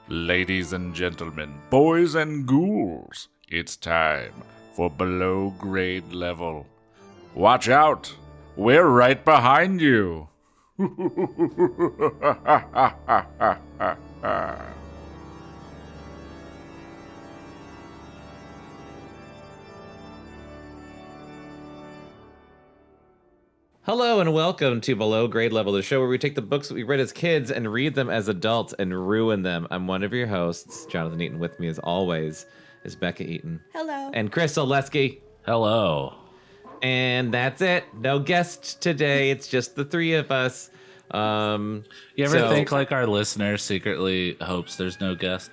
Ladies and gentlemen, boys and ghouls, it's time for below grade level. Watch out, we're right behind you. Hello and welcome to Below Grade Level, the show where we take the books that we read as kids and read them as adults and ruin them. I'm one of your hosts, Jonathan Eaton. With me as always is Bekah Eaton. Hello. And Kris Zaleski. Hello. And that's it. No guest today. It's just the three of us. You ever think like our listener secretly hopes there's no guest?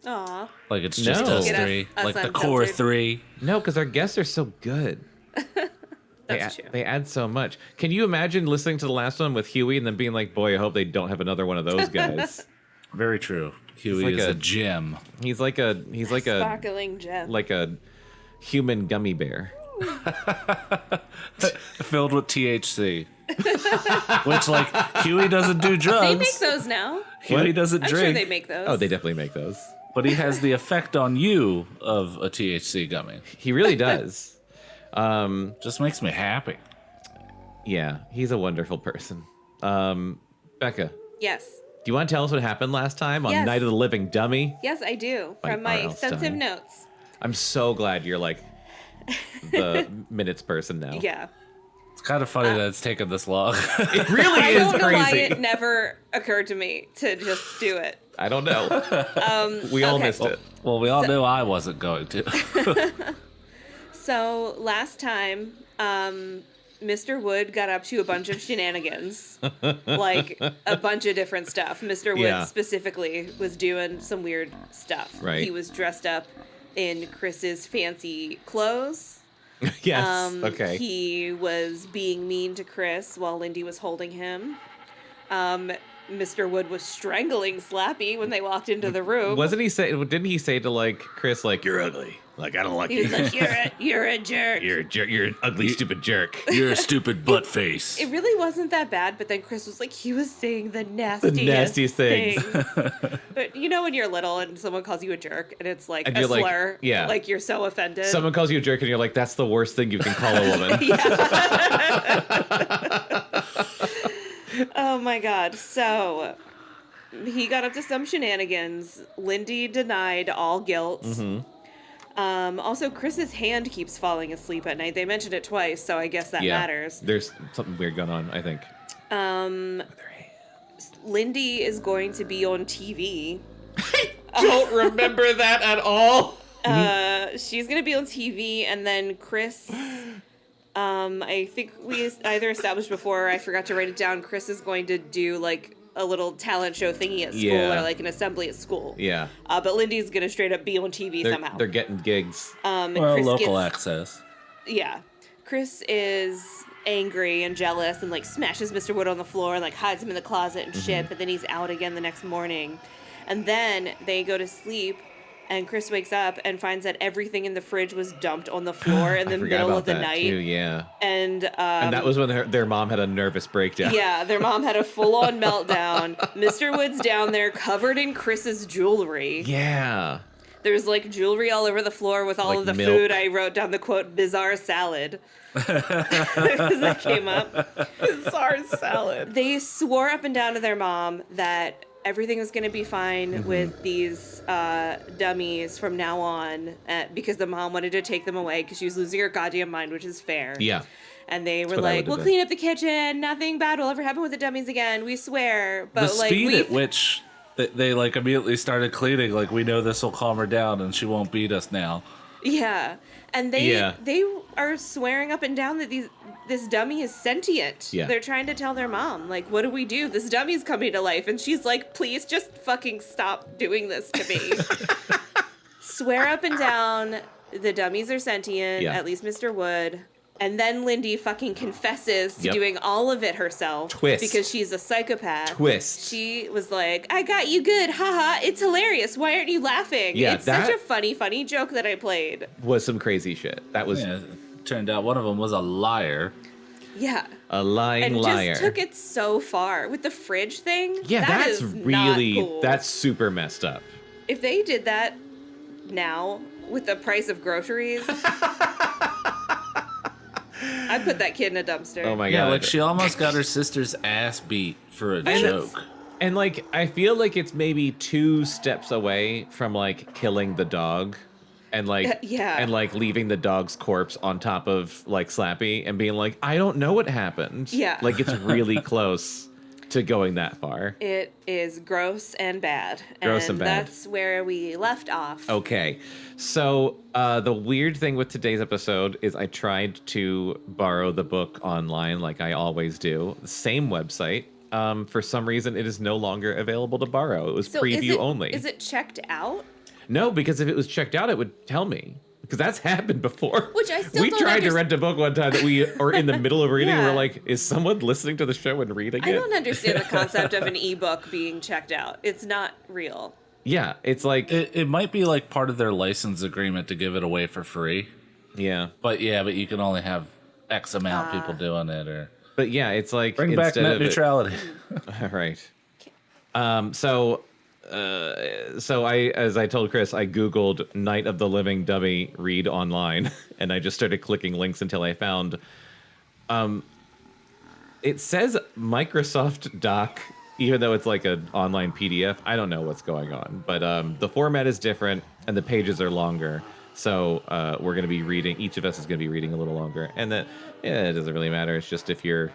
Aw. Like it's just No. us Get us- three? us Like the unfiltered. core three? No, because our guests are so good. That's true. They add so much. Can you imagine listening to the last one with Huey and then being like, boy, I hope they don't have another one of those guys. Very true. Huey like is a- a gem. He's like a Sparkling gem. human gummy bear. Filled with THC. Which, like, Huey doesn't do drugs. They make those now. Huey doesn't I'm drink. sure they make those. Oh, they definitely make those. But he has the effect on you of a THC gummy. He really does. Just makes me happy. Yeah, he's a wonderful person. Bekah, Yes. do you want to tell us what happened last time on Yes. Night of the Living Dummy? Yes, I do. By From my R.L. extensive Stine. notes. I'm so glad you're like the minutes person now. Yeah. It's kind of funny that it's taken this long. It really I is don't know why crazy. it never occurred to me to just do it. I don't know. We all okay. missed it. Well, we all knew I wasn't going to. So last time, Mr. Wood got up to a bunch of shenanigans. Like a bunch of different stuff. Mr. Wood Yeah. specifically was doing some weird stuff. Right. He was dressed up in Chris's fancy clothes. Yes. Okay. He was being mean to Kris while Lindy was holding him. Mr. Wood was strangling Slappy when they walked into the room. Wasn't he say? Didn't he say to like Kris, like you're ugly, like I don't like He you. was like, you're a jerk. You're a jerk. You're an ugly, stupid jerk. You're a stupid butt face. It really wasn't that bad, but then Kris was like, he was saying the nastiest things. But you know when you're little and someone calls you a jerk and it's like And a you're like, slur, yeah. like you're so offended. Someone calls you a jerk, and you're like, that's the worst thing you can call a woman. Oh my god. So he got up to some shenanigans. Lindy denied all guilt. Mm-hmm. Also, Chris's hand keeps falling asleep at night. They mentioned it twice, so I guess that matters. There's something weird going on, I think. Lindy is going to be on TV. Don't remember that at all. She's going to be on TV, and then Kris, I think we either established before, or I forgot to write it down, Kris is going to do, like, a little talent show thingy at school, Yeah. or, like, an assembly at school. Yeah. But Lindy's going to straight up be on TV somehow. They're getting gigs. And Well, Kris local gets- access. Yeah. Kris is angry and jealous and, like, smashes Mr. Wood on the floor and, like, hides him in the closet and shit, but then he's out again the next morning. And then they go to sleep, and Kris wakes up and finds that everything in the fridge was dumped on the floor in the I forgot middle about of the that night. too, yeah. And that was when their mom had a nervous breakdown. yeah, their mom had a full-on meltdown. Mr. Wood's down there covered in Chris's jewelry. Yeah. There's, like, jewelry all over the floor with all Like of the milk. food. I wrote down the quote, bizarre salad. Because that came up. Bizarre salad. They swore up and down to their mom that everything was going to be fine with these dummies from now on because the mom wanted to take them away because she was losing her goddamn mind, which is fair. Yeah. And they were what I like, would've we'll done. clean up the kitchen. Nothing bad will ever happen with the dummies again. We swear. But The like, speed we at which they like immediately started cleaning, like we know this will calm her down and she won't beat us now. yeah. And they are swearing up and down that this dummy is sentient. Yeah. They're trying to tell their mom, like, what do we do? This dummy's coming to life. And she's like, please just fucking stop doing this to me. Swear up and down the dummies are sentient, Yeah. at least Mr. Wood. And then Lindy fucking confesses to Yep. doing all of it herself. Twist. Because she's a psychopath. Twist. She was like, I got you good. Haha. It's hilarious. Why aren't you laughing? Yeah, it's such that- a funny joke that I played. Was some crazy shit. That was Yeah, it turned out one of them was a liar. Yeah. A lying liar. Just took it so far with the fridge thing. Yeah, that that's is really not cool. that's super messed up. If they did that now with the price of groceries, I'd put that kid in a dumpster. Oh my Yeah, god. like she almost got her sister's ass beat for a joke. And like I feel like it's maybe 2 steps away from like killing the dog and like and like leaving the dog's corpse on top of like Slappy and being like, I don't know what happened. Yeah. Like it's really close to going that far. It is gross and bad. Gross and bad. That's where we left off. Okay. So the weird thing with today's episode is I tried to borrow the book online like I always do. The same website. For some reason, it is no longer available to borrow. It was preview only. Is it checked out? No, because if it was checked out, it would tell me. Because that's happened before. Which I still We don't tried to rent a book one time that we are in the middle of reading. Yeah. We're like, is someone listening to the show and reading it? I don't understand the concept of an ebook being checked out. It's not real. Yeah, it's like... It might be like part of their license agreement to give it away for free. Yeah. But you can only have X amount of people doing it. Or But yeah, it's like... bring back net neutrality. Right. So I, as I told Kris, I Googled Night of the Living Dummy read online, and I just started clicking links until I found, it says Microsoft Doc, even though it's like an online PDF. I don't know what's going on, but the format is different and the pages are longer. So we're going to be reading, each of us is going to be reading a little longer, and that, it doesn't really matter. It's just if you're,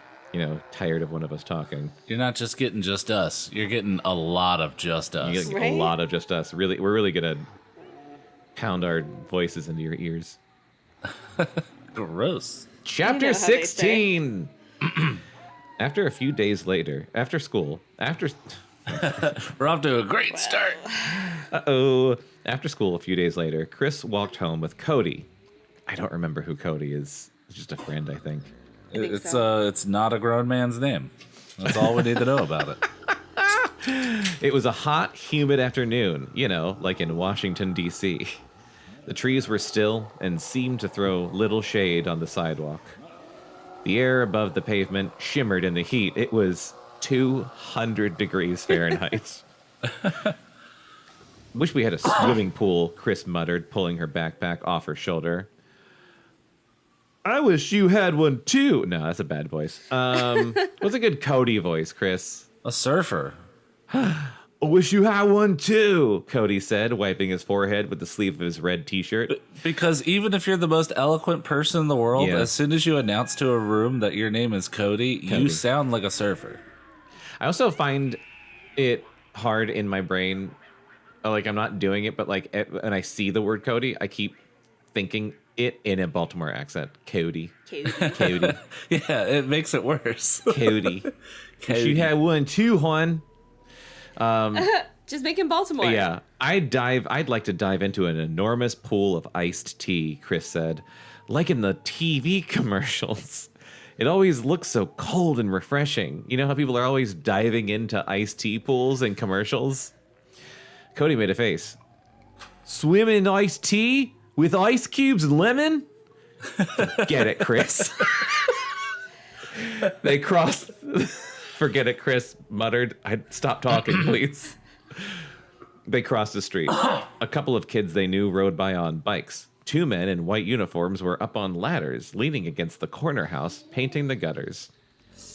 tired of one of us talking. You're not just getting just us. You're getting a lot of just us. You get a lot of just us. Really, we're really gonna pound our voices into your ears. Gross. Chapter 16. After a few days later, after school, We're off to a great start. After school, a few days later, Kris walked home with Cody. I don't remember who Cody is. It's just a friend, I think. It's not a grown man's name. That's all we need to know about it. It was a hot, humid afternoon, like in Washington, D.C. The trees were still and seemed to throw little shade on the sidewalk. The air above the pavement shimmered in the heat. It was 200 degrees Fahrenheit. Wish we had a swimming pool, Kris muttered, pulling her backpack off her shoulder. I wish you had one too. No, that's a bad voice. What's a good Cody voice, Kris? A surfer. I wish you had one too, Cody said, wiping his forehead with the sleeve of his red t-shirt. Because even if you're the most eloquent person in the world, as soon as you announce to a room that your name is Cody, you sound like a surfer. I also find it hard in my brain, like I'm not doing it, but like when I see the word Cody, I keep thinking it in a Baltimore accent. Cody. Cody. Yeah, it makes it worse. Cody. You had one too, hon. Just make him Baltimore. Yeah. I'd like to dive into an enormous pool of iced tea, Kris said. Like in the TV commercials. It always looks so cold and refreshing. You know how people are always diving into iced tea pools in commercials? Cody made a face. Swim in iced tea? With ice cubes and lemon? Forget it, Kris. They crossed... Forget it, Kris muttered. Stop talking, please. They crossed the street. A couple of kids they knew rode by on bikes. 2 men in white uniforms were up on ladders, leaning against the corner house, painting the gutters.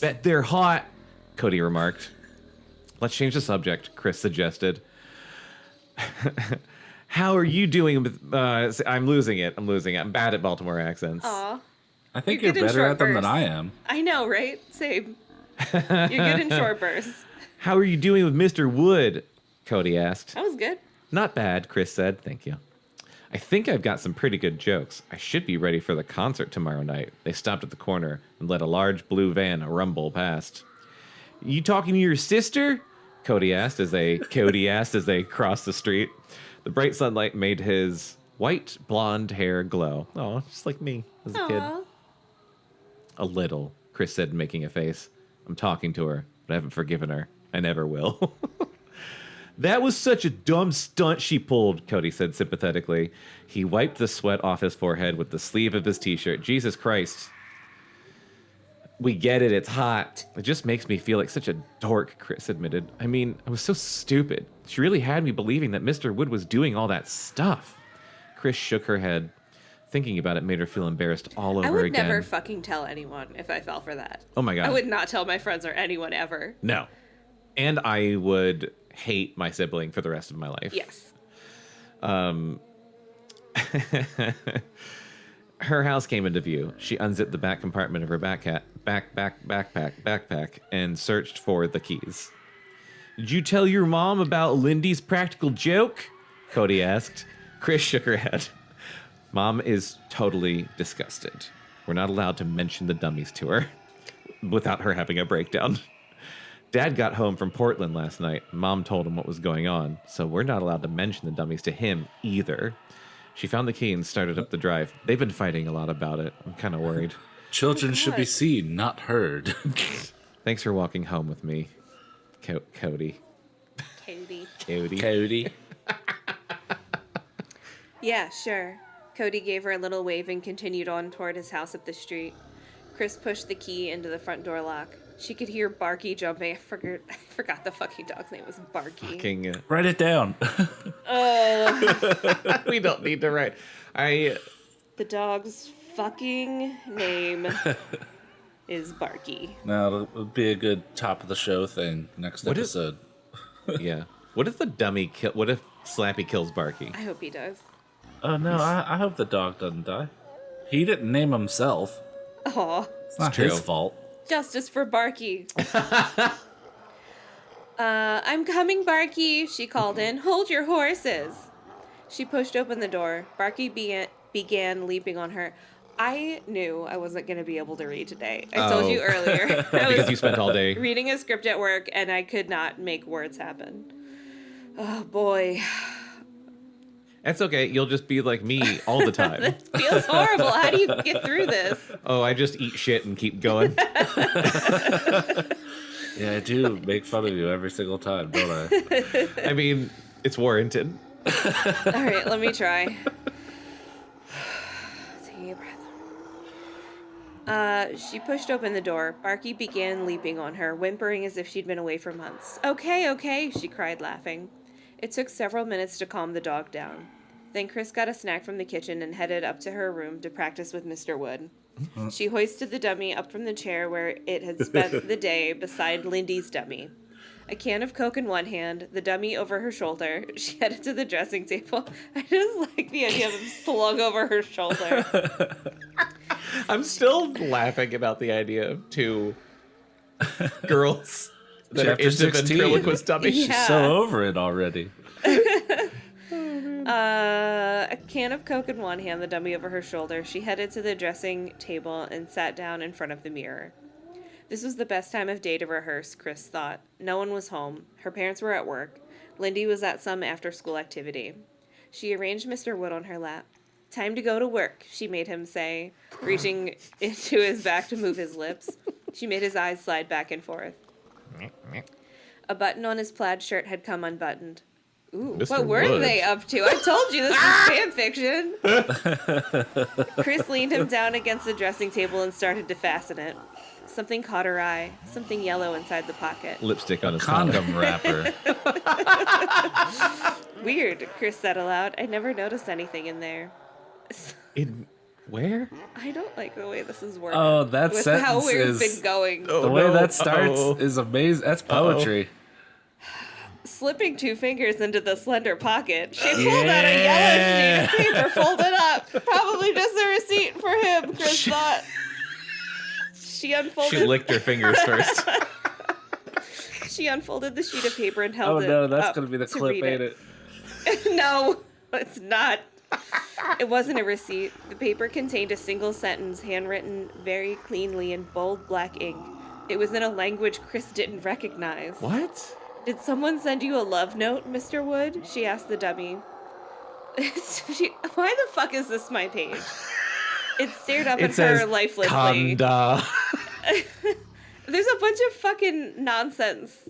Bet they're hot, Cody remarked. Let's change the subject, Kris suggested. How are you doing with... I'm losing it. I'm bad at Baltimore accents. Aw. I think you're better at them than I am. I know, right? Same. You're good in short bursts. How are you doing with Mr. Wood? Cody asked. That was good. Not bad, Kris said. Thank you. I think I've got some pretty good jokes. I should be ready for the concert tomorrow night. They stopped at the corner and let a large blue van rumble past. You talking to your sister? Cody asked as they crossed the street. The bright sunlight made his white blonde hair glow. Oh, just like me as a kid. A little, Kris said, making a face. I'm talking to her, but I haven't forgiven her. I never will. That was such a dumb stunt she pulled, Cody said sympathetically. He wiped the sweat off his forehead with the sleeve of his t-shirt. Jesus Christ. We get it, it's hot. It just makes me feel like such a dork, Kris admitted. I mean, I was so stupid. She really had me believing that Mr. Wood was doing all that stuff. Kris shook her head. Thinking about it made her feel embarrassed all over again. I would never fucking tell anyone if I fell for that. Oh my God. I would not tell my friends or anyone ever. No. And I would hate my sibling for the rest of my life. Yes. Her house came into view. She unzipped the back compartment of her backpack and searched for the keys. Did you tell your mom about Lindy's practical joke? Cody asked. Kris shook her head. Mom is totally disgusted. We're not allowed to mention the dummies to her without her having a breakdown. Dad got home from Portland last night. Mom told him what was going on, so we're not allowed to mention the dummies to him either. She found the key and started up the drive. They've been fighting a lot about it. I'm kind of worried. Children should be seen, not heard. Thanks for walking home with me, Cody. Cody. Yeah, sure. Cody gave her a little wave and continued on toward his house up the street. Kris pushed the key into the front door lock. She could hear Barky jumping. I forgot the fucking dog's name was Barky. Write it down. We don't need to write. The dog's fucking name is Barky. Now, it'll be a good top of the show thing next episode. Yeah. What if the dummy kill? What if Slappy kills Barky? I hope he does. Oh, no, I hope the dog doesn't die. He didn't name himself. Aw. It's not his fault. Justice for Barky. I'm coming, Barky, she called in. Hold your horses. She pushed open the door. Barky began leaping on her. I knew I wasn't going to be able to read today. I told you earlier. Because you spent all day reading a script at work, and I could not make words happen. Oh, boy. That's okay. You'll just be like me all the time. That feels horrible. How do you get through this? Oh, I just eat shit and keep going. Yeah, I do make fun of you every single time, don't I? I mean, it's warranted. All right, let me try. Taking a breath. She pushed open the door. Barky began leaping on her, whimpering as if she'd been away for months. Okay, she cried, laughing. It took several minutes to calm the dog down. Then Kris got a snack from the kitchen and headed up to her room to practice with Mr. Wood. She hoisted the dummy up from the chair where it had spent the day beside Lindy's dummy. A can of Coke in one hand, the dummy over her shoulder. She headed to the dressing table. I just like the idea of him slung over her shoulder. I'm still laughing about the idea of two girls that are into ventriloquist dummies. Yeah. She's so over it already. A can of Coke in one hand, the dummy over her shoulder. She headed to the dressing table and sat down in front of the mirror. This was the best time of day to rehearse, Kris thought. No one was home. Her parents were at work. Lindy was at some after-school activity. She arranged Mr. Wood on her lap. Time to go to work, she made him say, reaching into his back to move his lips. She made his eyes slide back and forth. A button on his plaid shirt had come unbuttoned. Ooh, Mr. what were Wood. they up to? I told you this was fan fiction. Kris leaned him down against the dressing table and started to fasten it. Something caught her eye. Something yellow inside the pocket. Lipstick on his collar. Condom wrapper. Weird, Kris said aloud. I never noticed anything in there. In where? I don't like the way this is working. Oh, that with sentence how we've is been going. the way that starts is amazing. That's poetry. Slipping two fingers into the slender pocket, she pulled out a yellow sheet of paper folded up. Probably just a receipt for him, Kris thought. She unfolded. She licked her fingers first. She unfolded the sheet of paper and held it. Oh no, that's up gonna be the to clip, read ain't it? No, it's not. It wasn't a receipt. The paper contained a single sentence, handwritten very cleanly in bold black ink. It was in a language Kris didn't recognize. What? Did someone send you a love note, Mr. Wood? She asked the dummy. Why the fuck is this my page? It stared up at her lifelessly. Conda. There's a bunch of fucking nonsense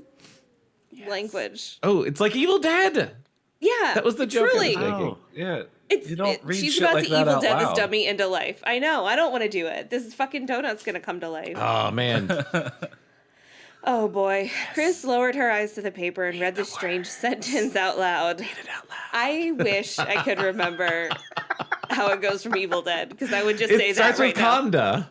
language. Oh, it's like Evil Dead. Yeah. That was the joke I was truly. making. Oh, yeah. You don't read she's shit about like to that Evil out Dead loud. this dummy into life. I know. I don't want to do it. This fucking donut's gonna come to life. Oh man. Oh boy. Kris lowered her eyes to the paper and read the strange sentence out loud. Read it out loud. I wish I could remember how it goes from Evil Dead, because I would just say It that starts right with now. Conda.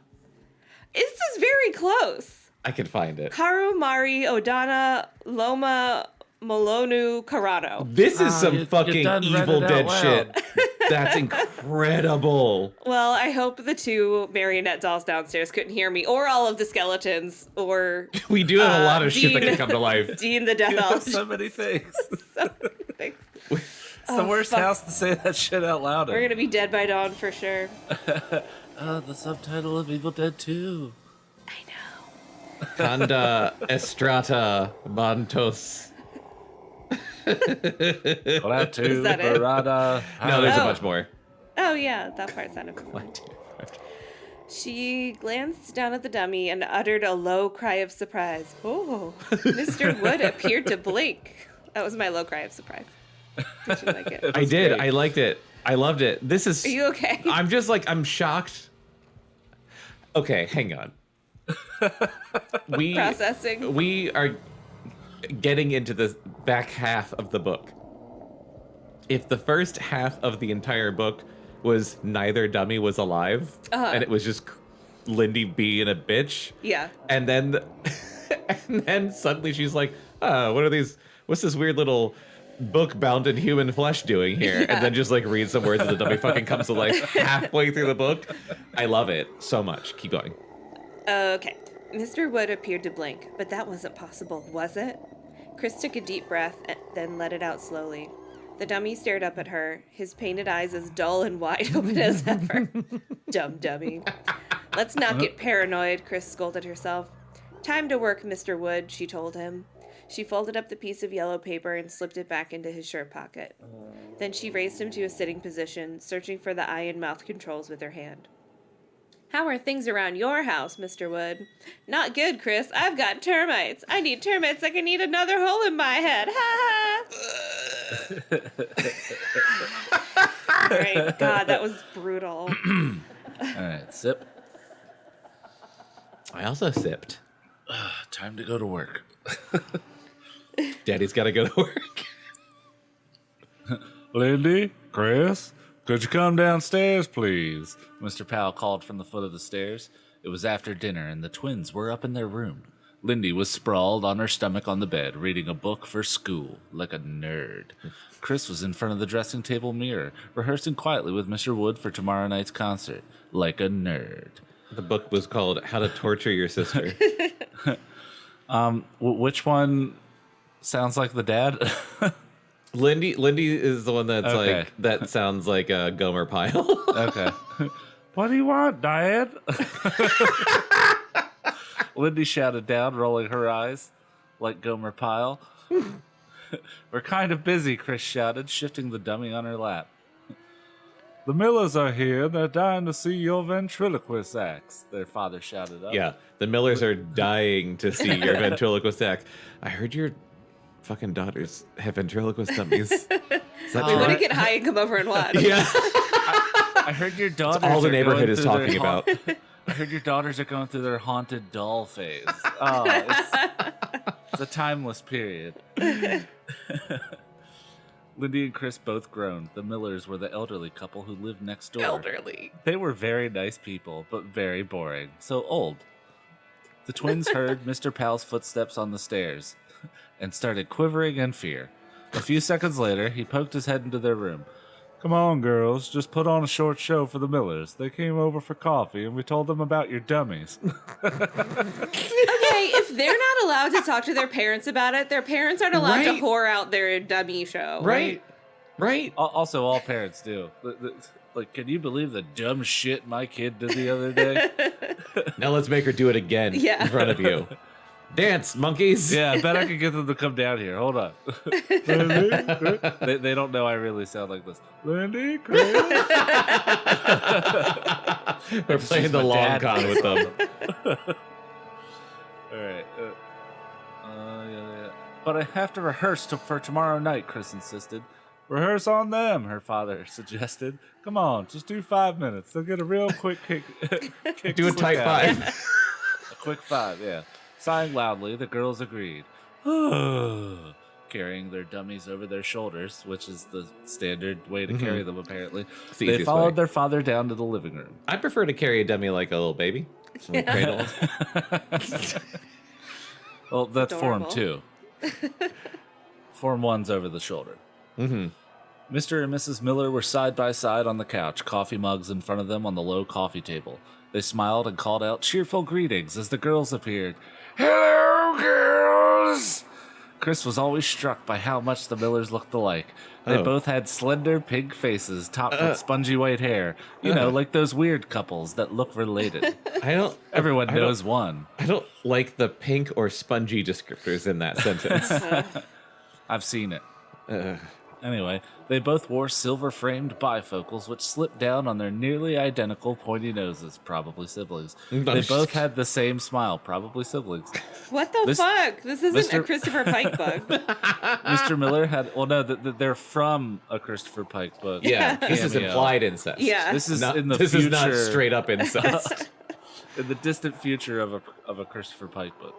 This is very close. I can find it. Karu Mari Odana Loma Molonu Karano. This is some you fucking done read Evil it out Dead loud. shit. That's incredible. Well, I hope the two marionette dolls downstairs couldn't hear me, or all of the skeletons, or We do have a lot of shit that Dean- can come to life. Dean the Death You have Elf. so many things. So many things. It's the worst fuck. house to say that shit out loud. We're gonna be dead by dawn for sure. The subtitle of Evil Dead 2. I know. Conda Estrata Montos. Clatu, Is that it? Barada. No, there's a Oh. bunch more. Oh yeah, that part sounded familiar. She glanced down at the dummy and uttered a low cry of surprise. Oh, Mr. Wood appeared to blink. That was my low cry of surprise. Did you like it? I did. great. I liked it. I loved it. This is. Are you okay? I'm just like, I'm shocked. Okay, hang on. Processing. We are getting into the back half of the book. If the first half of the entire book was neither dummy was alive, and it was just Lindy being a bitch, Yeah. and then and then suddenly she's like, what are these? What's this weird little book bound in human flesh doing here? Yeah. And then just like reads some words and the dummy fucking comes to life halfway through the book. I love it so much. Keep going. Okay. Mr. Wood appeared to blink, but that wasn't possible, was it? Kris took a deep breath and then let it out slowly. The dummy stared up at her, his painted eyes as dull and wide open as ever. Dumb dummy. Let's not get paranoid, Kris scolded herself. Time to work, Mr. Wood, she told him. She folded up the piece of yellow paper and slipped it back into his shirt pocket. Then she raised him to a sitting position, searching for the eye and mouth controls with her hand. How are things around your house, Mr. Wood? Not good, Kris. I've got termites. I need termites like I need another hole in my head. Ha ha. All right. God, that was brutal. All right, sip. I also sipped. Time to go to work. Daddy's got to go to work. Lindy, Kris, could you come downstairs, please? Mr. Powell called from the foot of the stairs. It was after dinner, and the twins were up in their room. Lindy was sprawled on her stomach on the bed, reading a book for school, like a nerd. Kris was in front of the dressing table mirror, rehearsing quietly with Mr. Wood for tomorrow night's concert, like a nerd. The book was called How to Torture Your Sister. Which one sounds like the dad? Lindy is the one that's Okay. like, that sounds like a Gomer Pyle. Okay. What do you want, Dad? Lindy shouted down, rolling her eyes like Gomer Pyle. We're kind of busy, Kris shouted, shifting the dummy on her lap. The Millers are here. They're dying to see your ventriloquist acts. Their father shouted up. Yeah, the Millers are dying to see your ventriloquist act. I heard your fucking daughters have ventriloquist dummies. Is that We want to true? get high and come over and watch. Yeah. I heard your daughters. all the are neighborhood going is through their talking about. I heard your daughters are going through their haunted doll phase. Oh, it's a timeless period. Lindy and Kris both groaned. The Millers were the elderly couple who lived next door. Elderly. They were very nice people, but very boring. So old. The twins heard Mr. Powell's footsteps on the stairs and started quivering in fear. A few seconds later, he poked his head into their room. Come on, girls. Just put on a short show for the Millers. They came over for coffee, and we told them about your dummies. Okay, if they're not allowed to talk to their parents about it, their parents aren't allowed to Right. whore out their dummy show. Right. Right. Also, all parents do. Like, can you believe the dumb shit my kid did the other day? Now let's make her do it again Yeah. in front of you. Dance, monkeys. Yeah, I bet I could get them to come down here. Hold on. They don't know I really sound like this. Lindy, Kris. We're playing the my long dad con with them. All right. Yeah. But I have to rehearse for tomorrow night, Kris insisted. Rehearse on them, her father suggested. Come on, just do 5 minutes. They'll get a real quick kick. Do a type 5. A quick 5, yeah. Sighing loudly, the girls agreed. Carrying their dummies over their shoulders, which is the standard way to carry them, apparently. the They easiest followed way. their father down to the living room. I prefer to carry a dummy like a little baby. Cradled. Well, that's Adorable. Form 2. Form 1's over the shoulder. Mm-hmm. Mr. and Mrs. Miller were side by side on the couch, coffee mugs in front of them on the low coffee table. They smiled and called out cheerful greetings as the girls appeared. Hello, girls! Kris was always struck by how much the Millers looked alike. They both had slender pink faces topped with spongy white hair. You know, like those weird couples that look related. Everyone knows one. I don't like the pink or spongy descriptors in that sentence. I've seen it. Anyway, they both wore silver-framed bifocals which slipped down on their nearly identical pointy noses, probably siblings. They both had the same smile, probably siblings. What the fuck? This isn't a Mr. Christopher Pike book. Mr. Miller had... Well, no, they're from a Christopher Pike book. Yeah, this is Cameo. implied incest. Yeah. This is Not, in the this future. is not straight up incest. In the distant future of a Christopher Pike book.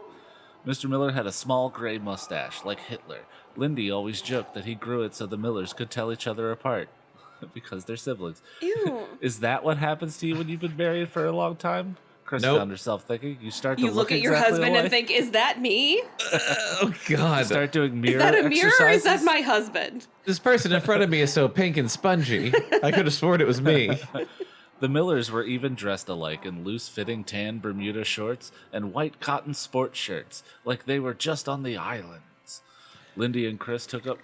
Mr. Miller had a small gray mustache, like Hitler. Lindy always joked that he grew it so the Millers could tell each other apart. Because they're siblings. Ew. Is that what happens to you when you've been married for a long time? Kris Nope. found herself thinking. You start to You look at your exactly husband and alike. think, is that me? Oh, God. Start doing mirror Is that a mirror or is that exercises? my husband? This person in front of me is so pink and spongy. I could have sworn it was me. The Millers were even dressed alike in loose-fitting tan Bermuda shorts and white cotton sports shirts, like they were just on the islands. Lindy and Kris took up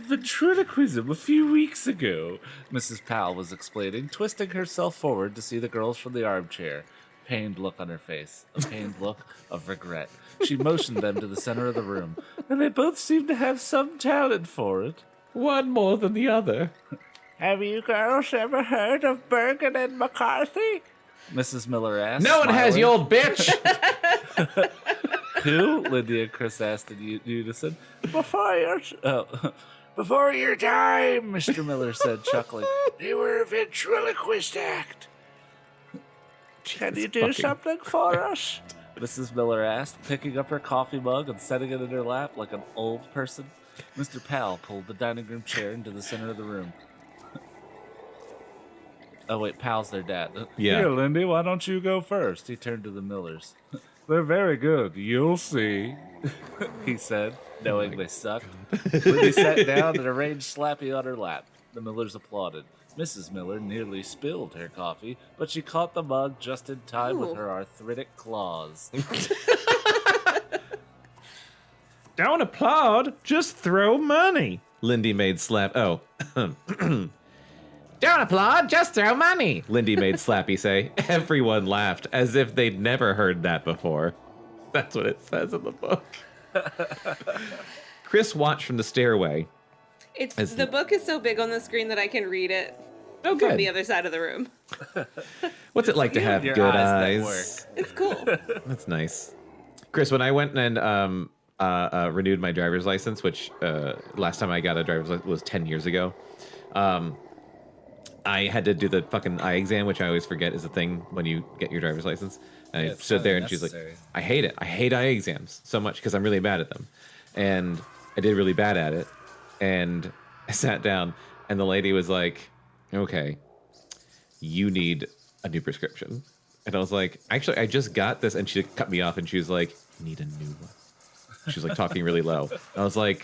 ventriloquism a few weeks ago, Mrs. Powell was explaining, twisting herself forward to see the girls from the armchair. Pained look on her face, a pained look of regret. She motioned them to the center of the room, and they both seemed to have some talent for it. One more than the other. Have you girls ever heard of Bergen and McCarthy? Mrs. Miller asked. No one has, smiling. you old bitch. Who? Lindy and Kris asked in unison. Before your time, Mr. Miller said, chuckling. They were a ventriloquist act. Can you do fucking something for us? Mrs. Miller asked, picking up her coffee mug and setting it in her lap like an old person. Mr. Powell pulled the dining room chair into the center of the room. Oh, wait, Powell's their dad. Yeah. Here, Lindy, why don't you go first? He turned to the Millers. They're very good. You'll see, he said, knowing they sucked. Lindy sat down and arranged Slappy on her lap. The Millers applauded. Mrs. Miller nearly spilled her coffee, but she caught the mug just in time with Ooh. her arthritic claws. Don't applaud, just throw money. Lindy made slap. Oh. Don't applaud, just throw money. Lindy made Slappy say. Everyone laughed as if they'd never heard that before. That's what it says in the book. Kris watched from the stairway. The book is so big on the screen that I can read it Oh, from good. the other side of the room. What's it like to have Your good eyes that eyes? It's cool. That's nice. Kris, when I went and renewed my driver's license, which last time I got a driver's license was 10 years ago, I had to do the fucking eye exam, which I always forget is a thing when you get your driver's license. And Yeah, I it's stood there kinda and she's like, necessary. I hate it. I hate eye exams so much because I'm really bad at them. And I did really bad at it. And I sat down and the lady was like, okay, you need a new prescription. And I was like, actually, I just got this. And she cut me off and she was like, you need a new one. She was like talking really low. And I was like,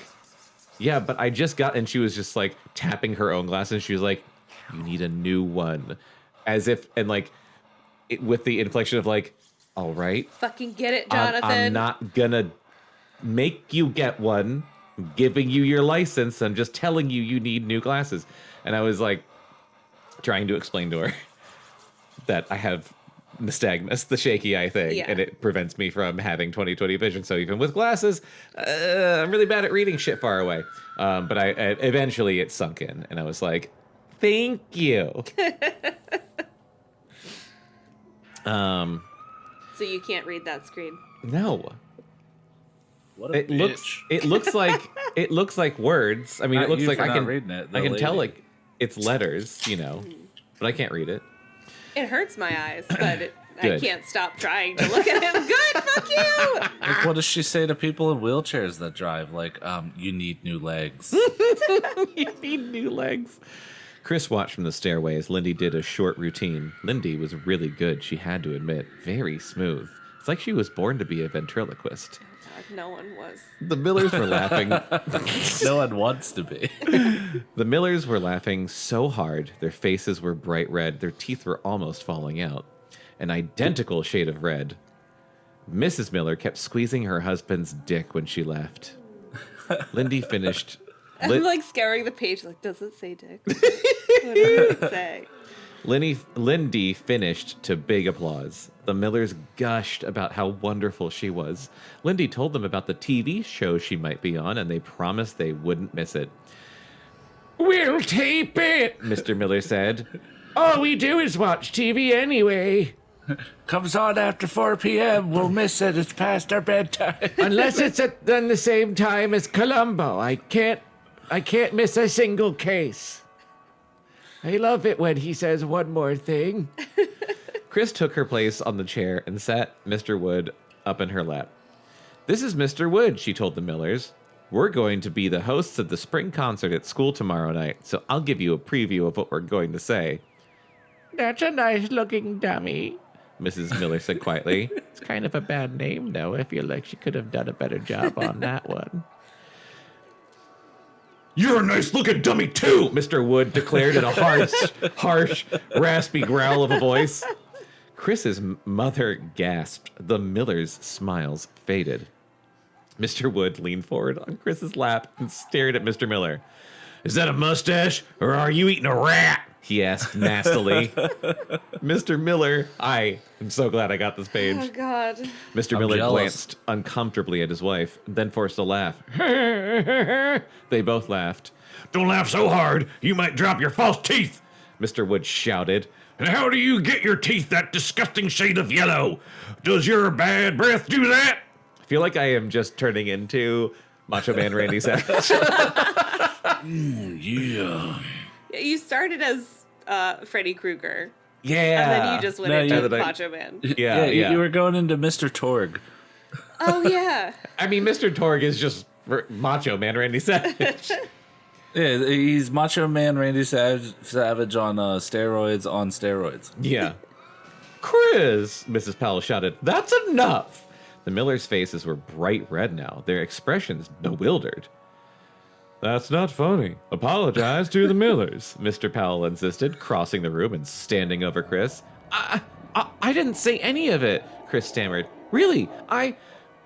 yeah, but I just got, and she was just like tapping her own glasses. She was like, you need a new one. As if, and like, with the inflection of like, all right. Fucking get it, Jonathan. I'm not gonna make you get one. I'm giving you your license. I'm just telling you you need new glasses. And I was like trying to explain to her that I have nystagmus, the shaky eye thing, Yeah. and it prevents me from having 20/20 vision. So even with glasses, I'm really bad at reading shit far away. But I eventually it sunk in, and I was like, thank you. So you can't read that screen. No. What a It bitch. looks like It looks like words. I mean, Not it looks you like for I not can reading it, the I can tell lady. like it's letters, but I can't read it. It hurts my eyes, but I Good. can't stop trying to look at him. Good, fuck you! Like, what does she say to people in wheelchairs that drive? Like, you need new legs. You need new legs. Kris watched from the stairway as Lindy did a short routine. Lindy was really good, she had to admit. Very smooth. It's like she was born to be a ventriloquist. God, no one was. The Millers were laughing. No one wants to be. The Millers were laughing so hard, their faces were bright red, their teeth were almost falling out. An identical shade of red. Mrs. Miller kept squeezing her husband's dick when she left. Lindy finished. I'm like scouring the page, like, does it say dick? What does it say? Lindy finished to big applause. The Millers gushed about how wonderful she was. Lindy told them about the TV show she might be on, and they promised they wouldn't miss it. "We'll tape it," Mr. Miller said. "All we do is watch TV anyway. Comes on after 4 p.m. We'll miss it. It's past our bedtime. Unless it's at the same time as Columbo. I can't miss a single case. I love it when he says one more thing." Kris took her place on the chair and sat Mr. Wood up in her lap. "This is Mr. Wood," she told the Millers. "We're going to be the hosts of the spring concert at school tomorrow night, so I'll give you a preview of what we're going to say." "That's a nice-looking dummy," Mrs. Miller said quietly. "It's kind of a bad name, though. I feel like she could have done a better job on that one." "You're a nice-looking dummy, too," Mr. Wood declared in a harsh, raspy growl of a voice. Chris's mother gasped. The Millers' smiles faded. Mr. Wood leaned forward on Chris's lap and stared at Mr. Miller. "Is that a mustache, or are you eating a rat?" he asked nastily. Mr. Miller, I am so glad I got this page. Oh, God. Mr. I'm Miller jealous. glanced uncomfortably at his wife, then forced a laugh. They both laughed. "Don't laugh so hard, you might drop your false teeth," Mr. Wood shouted. "And how do you get your teeth that disgusting shade of yellow? Does your bad breath do that?" I feel like I am just turning into Macho Man Randy Savage. Yeah. You started as Freddy Krueger, Yeah. and then you just went No, into yeah. Macho Man. Yeah, You were going into Mr. Torg. Oh, yeah. I mean, Mr. Torg is just Macho Man Randy Savage. Yeah, he's Macho Man Randy Savage on steroids. Yeah. "Kris," Mrs. Powell shouted, "that's enough." The Millers' faces were bright red now, their expressions bewildered. "That's not funny. Apologize to the Millers," Mr. Powell insisted, crossing the room and standing over Kris. I didn't say any of it," Kris stammered. "Really,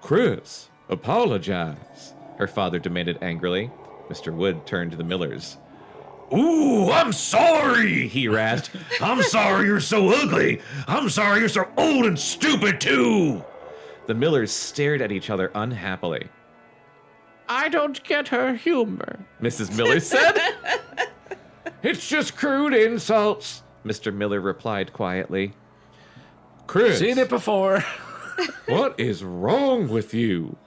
Kris, apologize," her father demanded angrily. Mr. Wood turned to the Millers. "Ooh, I'm sorry," he rasped. "I'm sorry you're so ugly. I'm sorry you're so old and stupid, too." The Millers stared at each other unhappily. "I don't get her humor," Mrs. Miller said. "It's just crude insults," Mr. Miller replied quietly. "Kris, Seen it before. what is wrong with you?"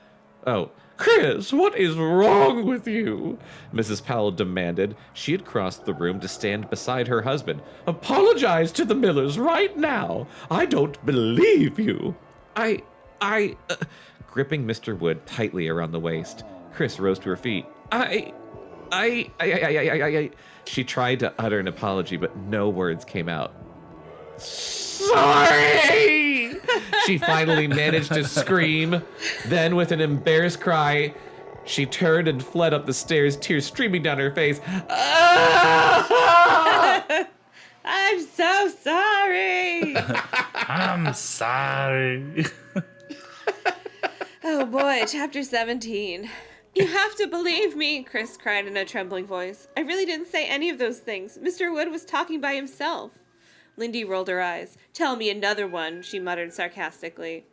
"Oh, Kris, what is wrong with you?" Mrs. Powell demanded. She had crossed the room to stand beside her husband. "Apologize to the Millers right now. I don't believe you." Gripping Mr. Wood tightly around the waist, Kris rose to her feet. She tried to utter an apology, but no words came out. "Sorry!" She finally managed to scream. Then, with an embarrassed cry, she turned and fled up the stairs, tears streaming down her face. I'm so sorry. I'm sorry. Oh, boy. Chapter 17. You have to believe me, Kris cried in a trembling voice. I really didn't say any of those things. Mr. Wood was talking by himself. Lindy rolled her eyes. Tell me another one, she muttered sarcastically.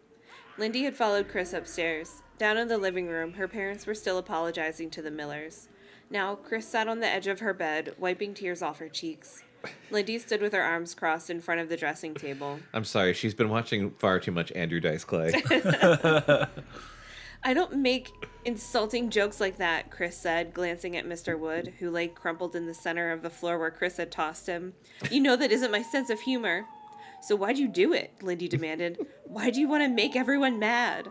Lindy had followed Kris upstairs. Down in the living room, her parents were still apologizing to the Millers. Now, Kris sat on the edge of her bed, wiping tears off her cheeks. Lindy stood with her arms crossed in front of the dressing table. I'm sorry, she's been watching far too much Andrew Dice Clay. I don't make insulting jokes like that, Kris said, glancing at Mr. Wood, who lay crumpled in the center of the floor where Kris had tossed him. You know that isn't my sense of humor. So why'd you do it? Lindy demanded. Why do you want to make everyone mad?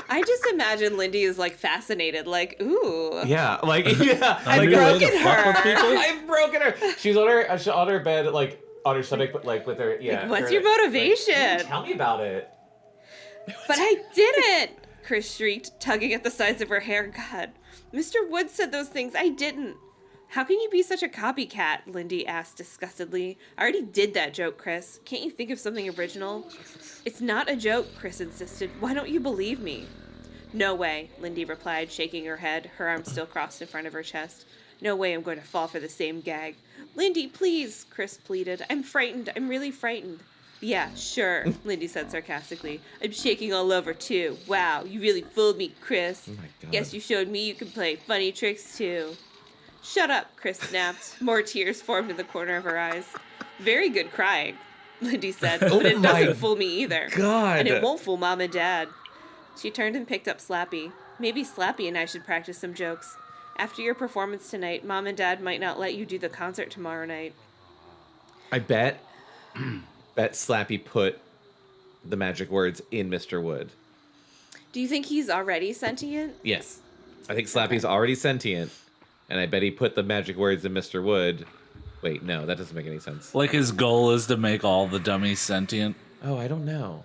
I just imagine Lindy is like fascinated, like, ooh. Yeah, like I've broken her. I've broken her. She's on her bed, like on her stomach, but like with her. Yeah. Like, what's her, your motivation? Like, tell me about it. But I didn't, Kris shrieked, tugging at the sides of her hair. God, Mr. Wood said those things. I didn't. How can you be such a copycat? Lindy asked disgustedly. I already did that joke, Kris. Can't you think of something original? It's not a joke, Kris insisted. Why don't you believe me? No way, Lindy replied, shaking her head, her arms still crossed in front of her chest. No way I'm going to fall for the same gag. Lindy, please, Kris pleaded. I'm frightened. I'm really frightened. Yeah, sure, Lindy said sarcastically. I'm shaking all over, too. Wow, you really fooled me, Kris. Oh my God. Guess you showed me you can play funny tricks, too. Shut up, Kris snapped. More tears formed in the corner of her eyes. Very good crying, Lindy said, but it doesn't fool me either. God. And it won't fool Mom and Dad. She turned and picked up Slappy. Maybe Slappy and I should practice some jokes. After your performance tonight, Mom and Dad might not let you do the concert tomorrow night. I bet Slappy put the magic words in Mr. Wood. Do you think he's already sentient? Yes. I think Slappy's already sentient, and I bet he put the magic words in Mr. Wood. Wait, no, that doesn't make any sense. Like his goal is to make all the dummies sentient. Oh, I don't know.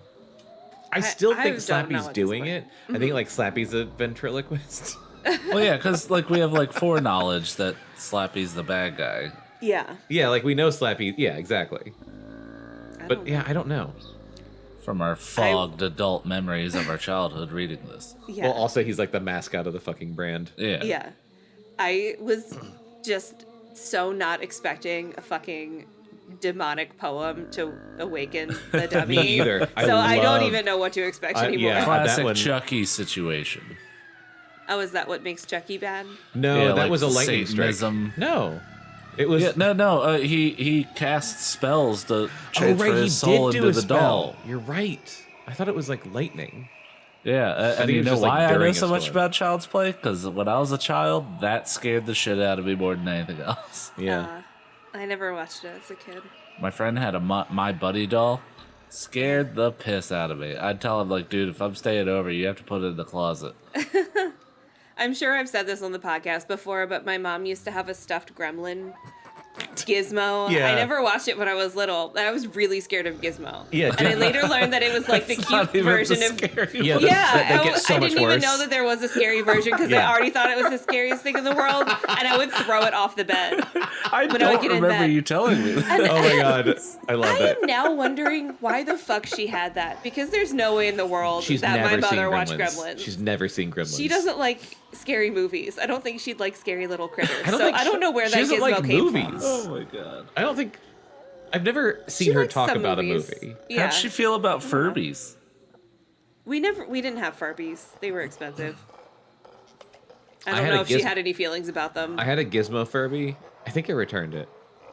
I still think don't know Slappy's at this doing point. it. I think like Slappy's a ventriloquist. Well, yeah, because like we have like foreknowledge that Slappy's the bad guy. Yeah. Yeah, like we know Slappy. Yeah, exactly. But yeah, know. I don't know. From our fogged adult memories of our childhood reading this. Yeah. Well, also he's like the mascot of the fucking brand. Yeah. Yeah. I was just so not expecting a fucking demonic poem to awaken the dummy. Me either. So I don't even know what to expect anymore. yeah. Classic That one- Chucky situation. Oh, is that what makes Chucky bad? No, Yeah, that like was a lightning Satanism. strike. No. It was Yeah, no. He casts spells to Oh, transfer right, he his soul did into do a the spell. doll. You're right. I thought it was like lightning. Yeah, and think it you was know just, like, why I know during so a much storm. about Child's Play? Because when I was a child, that scared the shit out of me more than anything else. Yeah. I never watched it as a kid. My friend had a My Buddy doll. Scared the piss out of me. I'd tell him, like, dude, if I'm staying over, you have to put it in the closet. I'm sure I've said this on the podcast before, but my mom used to have a stuffed gremlin, Gizmo. Yeah. I never watched it when I was little. I was really scared of Gizmo. Yeah, And I later learned that it was like the Not cute even version the of... scary Yeah, one. that gets so I much didn't worse. even know that there was a scary version because Yeah. I already thought it was the scariest thing in the world, and I would throw it off the bed. I When I would don't get in remember bed. you telling me that. Oh my god. I love I that. am now wondering why the fuck she had that, because there's no way in the world She's that my never seen mother watched Gremlins. Gremlins. She's never seen Gremlins. She doesn't like scary movies. I don't think she'd like scary little critters. I don't so think I don't know where she that doesn't Gizmo like came movies. from. Oh my god. I don't think I've never seen She her likes talk some about movies. a movie. Yeah. How'd she feel about Furbies? We didn't have Furbies. They were expensive. I I don't had know a if she Giz- had any feelings about them. I had a Gizmo Furby. I think I returned it.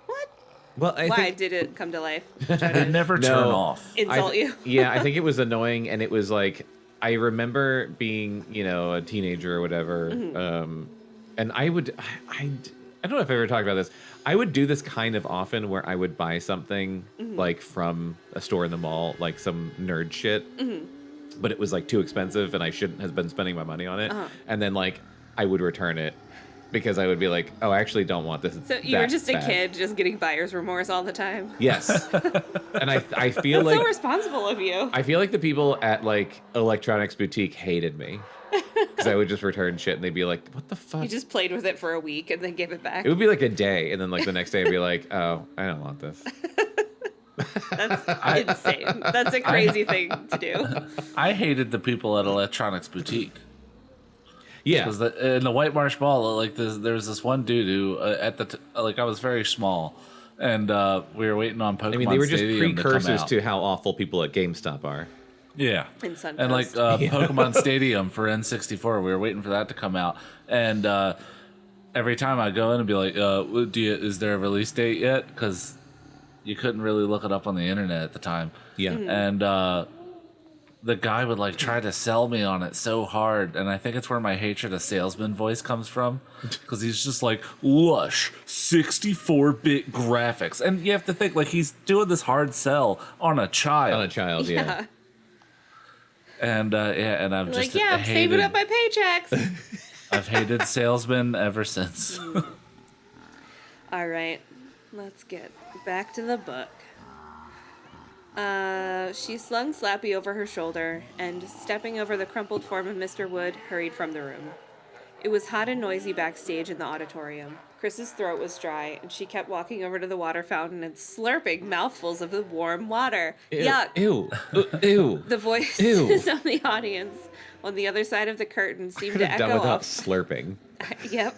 What? Well, I Why think did it come to life? It never No. turn off. Insult you? Yeah, I think it was annoying, and it was like I remember being, a teenager or whatever, and I don't know if I ever talked about this. I would do this kind of often, where I would buy something like from a store in the mall, like some nerd shit, but it was like too expensive, and I shouldn't have been spending my money on it, and then like I would return it because I would be like, oh, I actually don't want this. So you were that just a bad. kid, just getting buyer's remorse all the time. Yes, and I feel That's like so responsible of you. I feel like the people at like electronics boutique hated me because I would just return shit and they'd be like, "What the fuck?" You just played with it for a week and then gave it back. It would be like a day, and then like the next day, I'd be like, "Oh, I don't want this." That's insane. That's a crazy thing to do. I hated the people at Electronics Boutique. Yeah, Because in the White Marsh Mall, like there was this one dude who I was very small, and we were waiting on Pokemon I mean, they were just Stadium precursors to to how awful people at GameStop are. yeah, In Suncoast. and like Pokemon Stadium for N64, we were waiting for that to come out, and every time I go in and be like, is there a release date yet? Because you couldn't really look it up on the internet at the time. Yeah, And the guy would like try to sell me on it so hard, and I think it's where my hatred of salesman voice comes from, because he's just like lush 64-bit graphics, and you have to think like he's doing this hard sell on a child. On a child, yeah. And and I've Like, just yeah, saving up my paychecks. I've hated salesmen ever since. All right, let's get back to the book. She slung Slappy over her shoulder and, stepping over the crumpled form of Mr. Wood, hurried from the room. It was hot and noisy backstage in the auditorium. Kris's throat was dry, and she kept walking over to the water fountain and slurping mouthfuls of the warm water. Ew, Yuck! Ew. Ew. The voices of the audience on the other side of the curtain seemed to echo Done without off. slurping. Yep.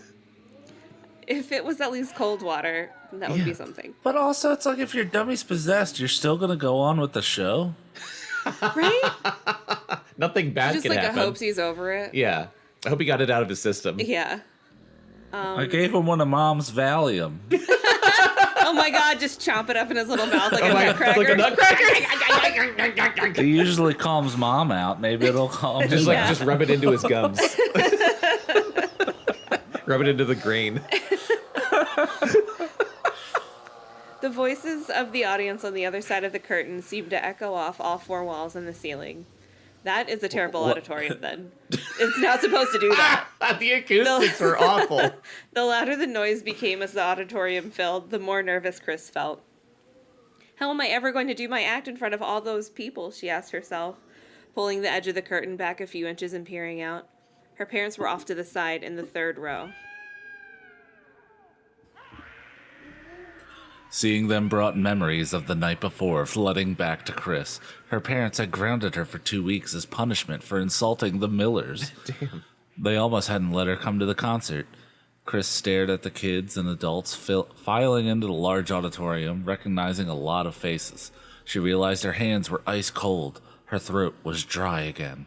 If it was at least cold water, that would be something. But also, it's like if your dummy's possessed, you're still gonna go on with the show. Right? Nothing bad Just can like happen. a hopes he's over it. Yeah. I hope he got it out of his system. Yeah. I gave him one of Mom's Valium. Oh my God, just chomp it up in his little mouth like a nutcracker. Like a nutcracker. It usually calms Mom out. Maybe it'll calm Just him like out. just rub it into his gums. Rub it into the grain. The voices of the audience on the other side of the curtain seemed to echo off all four walls and the ceiling. That is a terrible auditorium, then. It's not supposed to do that. The acoustics were awful. The louder the noise became as the auditorium filled, the more nervous Kris felt. How am I ever going to do my act in front of all those people, she asked herself, pulling the edge of the curtain back a few inches and peering out. Her parents were off to the side in the third row. Seeing them brought memories of the night before flooding back to Kris. Her parents had grounded her for 2 weeks as punishment for insulting the Millers. Damn. They almost hadn't let her come to the concert. Kris stared at the kids and adults filing into the large auditorium, recognizing a lot of faces. She realized her hands were ice cold. Her throat was dry again.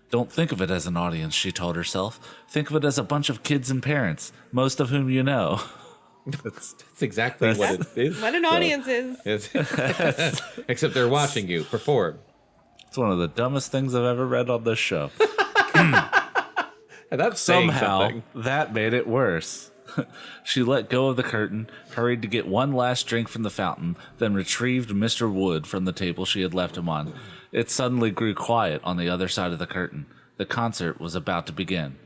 Don't think of it as an audience, she told herself. Think of it as a bunch of kids and parents, most of whom you know. That's exactly what it is. What an audience is. Except they're watching you perform. It's one of the dumbest things I've ever read on this show. And that's saying Somehow, something. that made it worse. She let go of the curtain, hurried to get one last drink from the fountain, then retrieved Mr. Wood from the table she had left him on. It suddenly grew quiet on the other side of the curtain. The concert was about to begin.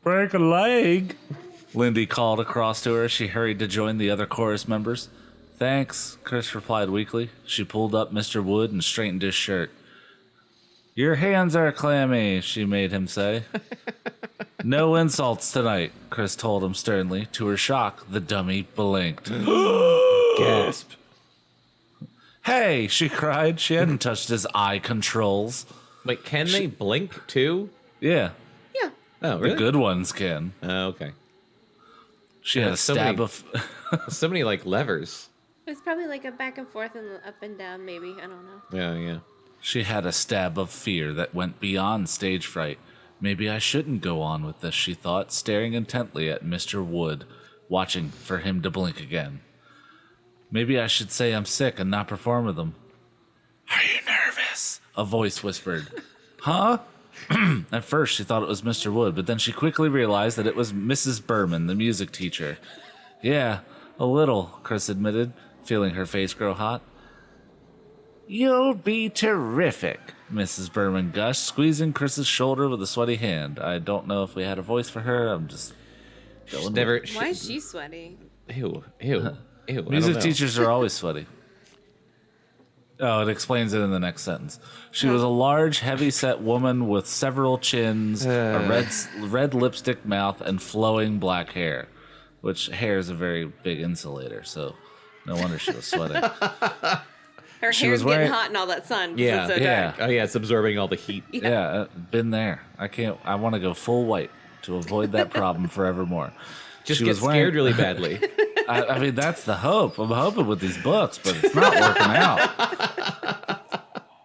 Break a leg, Lindy called across to her as she hurried to join the other chorus members. Thanks, Kris replied weakly. She pulled up Mr. Wood and straightened his shirt. Your hands are clammy, she made him say. No insults tonight, Kris told him sternly. To her shock, the dummy blinked. Gasp. Hey, she cried. She hadn't touched his eye controls. Wait, can they blink too? Yeah, Yeah. Oh, really? the good ones can. Oh, okay. She Yeah, had a so stab many- of... So many like levers. It's probably like a back and forth and up and down, maybe. I don't know. Yeah, yeah. She had a stab of fear that went beyond stage fright. Maybe I shouldn't go on with this, she thought, staring intently at Mr. Wood, watching for him to blink again. Maybe I should say I'm sick and not perform with him. Are you nervous? A voice whispered. Huh? At first, she thought it was Mr. Wood, but then she quickly realized that it was Mrs. Berman, the music teacher. Yeah, a little, Kris admitted, feeling her face grow hot. You'll be terrific, Mrs. Berman gushed, squeezing Kris's shoulder with a sweaty hand. I don't know if we had a voice for her. I'm just going Never. Why is she sweaty? Ew. Ew. Ew. I Music don't know. teachers are always sweaty. Oh, it explains it in the next sentence. She was a large, heavy-set woman with several chins, a red lipstick mouth, and flowing black hair. Which hair is a very big insulator, so no wonder she was sweating. Her She hair's was wearing- getting hot and all that sun. 'cause Yeah, It's so yeah. dark. Oh yeah, it's absorbing all the heat. Yeah, been there. I want to go full white to avoid that problem forevermore. Just She get was wearing- scared really badly. I mean, that's the hope. I'm hoping with these books, but it's not working out.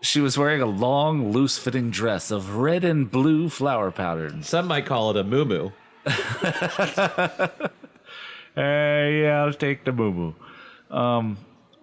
She was wearing a long, loose-fitting dress of red and blue flower patterns. Some might call it a moo-moo. Yeah, I'll take the moo-moo.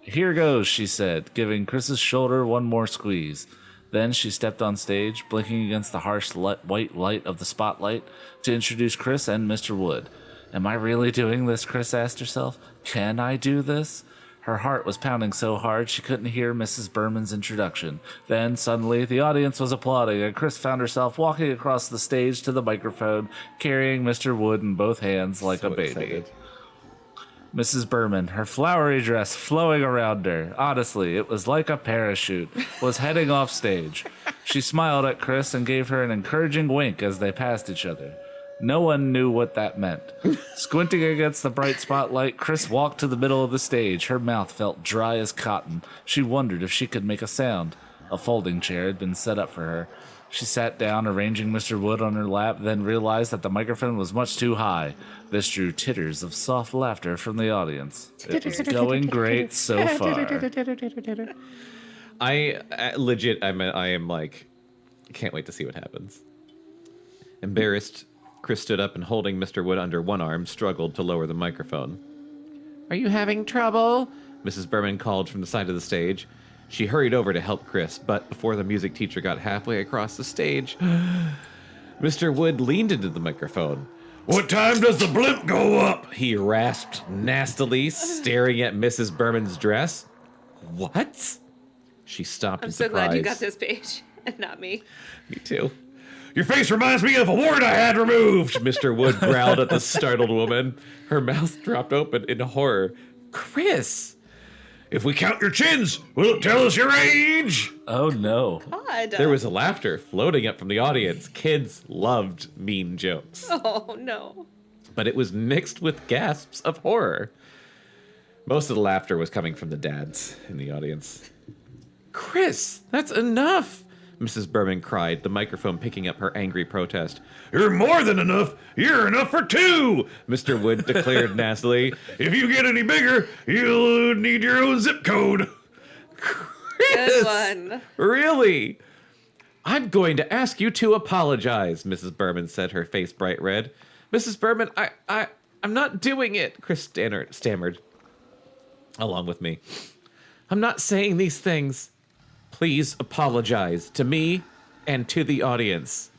Here goes, she said, giving Kris's shoulder one more squeeze. Then she stepped on stage, blinking against the harsh white light of the spotlight to introduce Kris and Mr. Wood. Am I really doing this? Kris asked herself. Can I do this? Her heart was pounding so hard she couldn't hear Mrs. Berman's introduction. Then, suddenly, the audience was applauding, and Kris found herself walking across the stage to the microphone, carrying Mr. Wood in both hands like a baby. Excited. Mrs. Berman, her flowery dress flowing around her, honestly, it was like a parachute, was heading off stage. She smiled at Kris and gave her an encouraging wink as they passed each other. No one knew what that meant. Squinting against the bright spotlight, Kris walked to the middle of the stage. Her mouth felt dry as cotton. She wondered if she could make a sound. A folding chair had been set up for her. She sat down, arranging Mr. Wood on her lap, then realized that the microphone was much too high. This drew titters of soft laughter from the audience. It was going great so far. I am like, can't wait to see what happens. Embarrassed, Kris stood up and, holding Mr. Wood under one arm, struggled to lower the microphone. Are you having trouble? Mrs. Berman called from the side of the stage. She hurried over to help Kris, but before the music teacher got halfway across the stage, Mr. Wood leaned into the microphone. What time does the blimp go up? He rasped nastily, staring at Mrs. Berman's dress. What? She stopped I'm in so surprise. glad you got this page and not me. Me too. Your face reminds me of a wart I had removed, Mr. Wood growled at the startled woman. Her mouth dropped open in horror. Kris! If we count your chins, will it tell us your age? Oh no. God. There was a laughter floating up from the audience. Kids loved mean jokes. Oh, no. But it was mixed with gasps of horror. Most of the laughter was coming from the dads in the audience. Kris, that's enough! Mrs. Berman cried, the microphone picking up her angry protest. You're more than enough! You're enough for two! Mr. Wood declared nastily. If you get any bigger, you'll need your own zip code. Kris, Good one. Really? I'm going to ask you to apologize, Mrs. Berman said, her face bright red. Mrs. Berman, I'm not doing it, Kris stammered, along with me. I'm not saying these things. Please apologize to me and to the audience.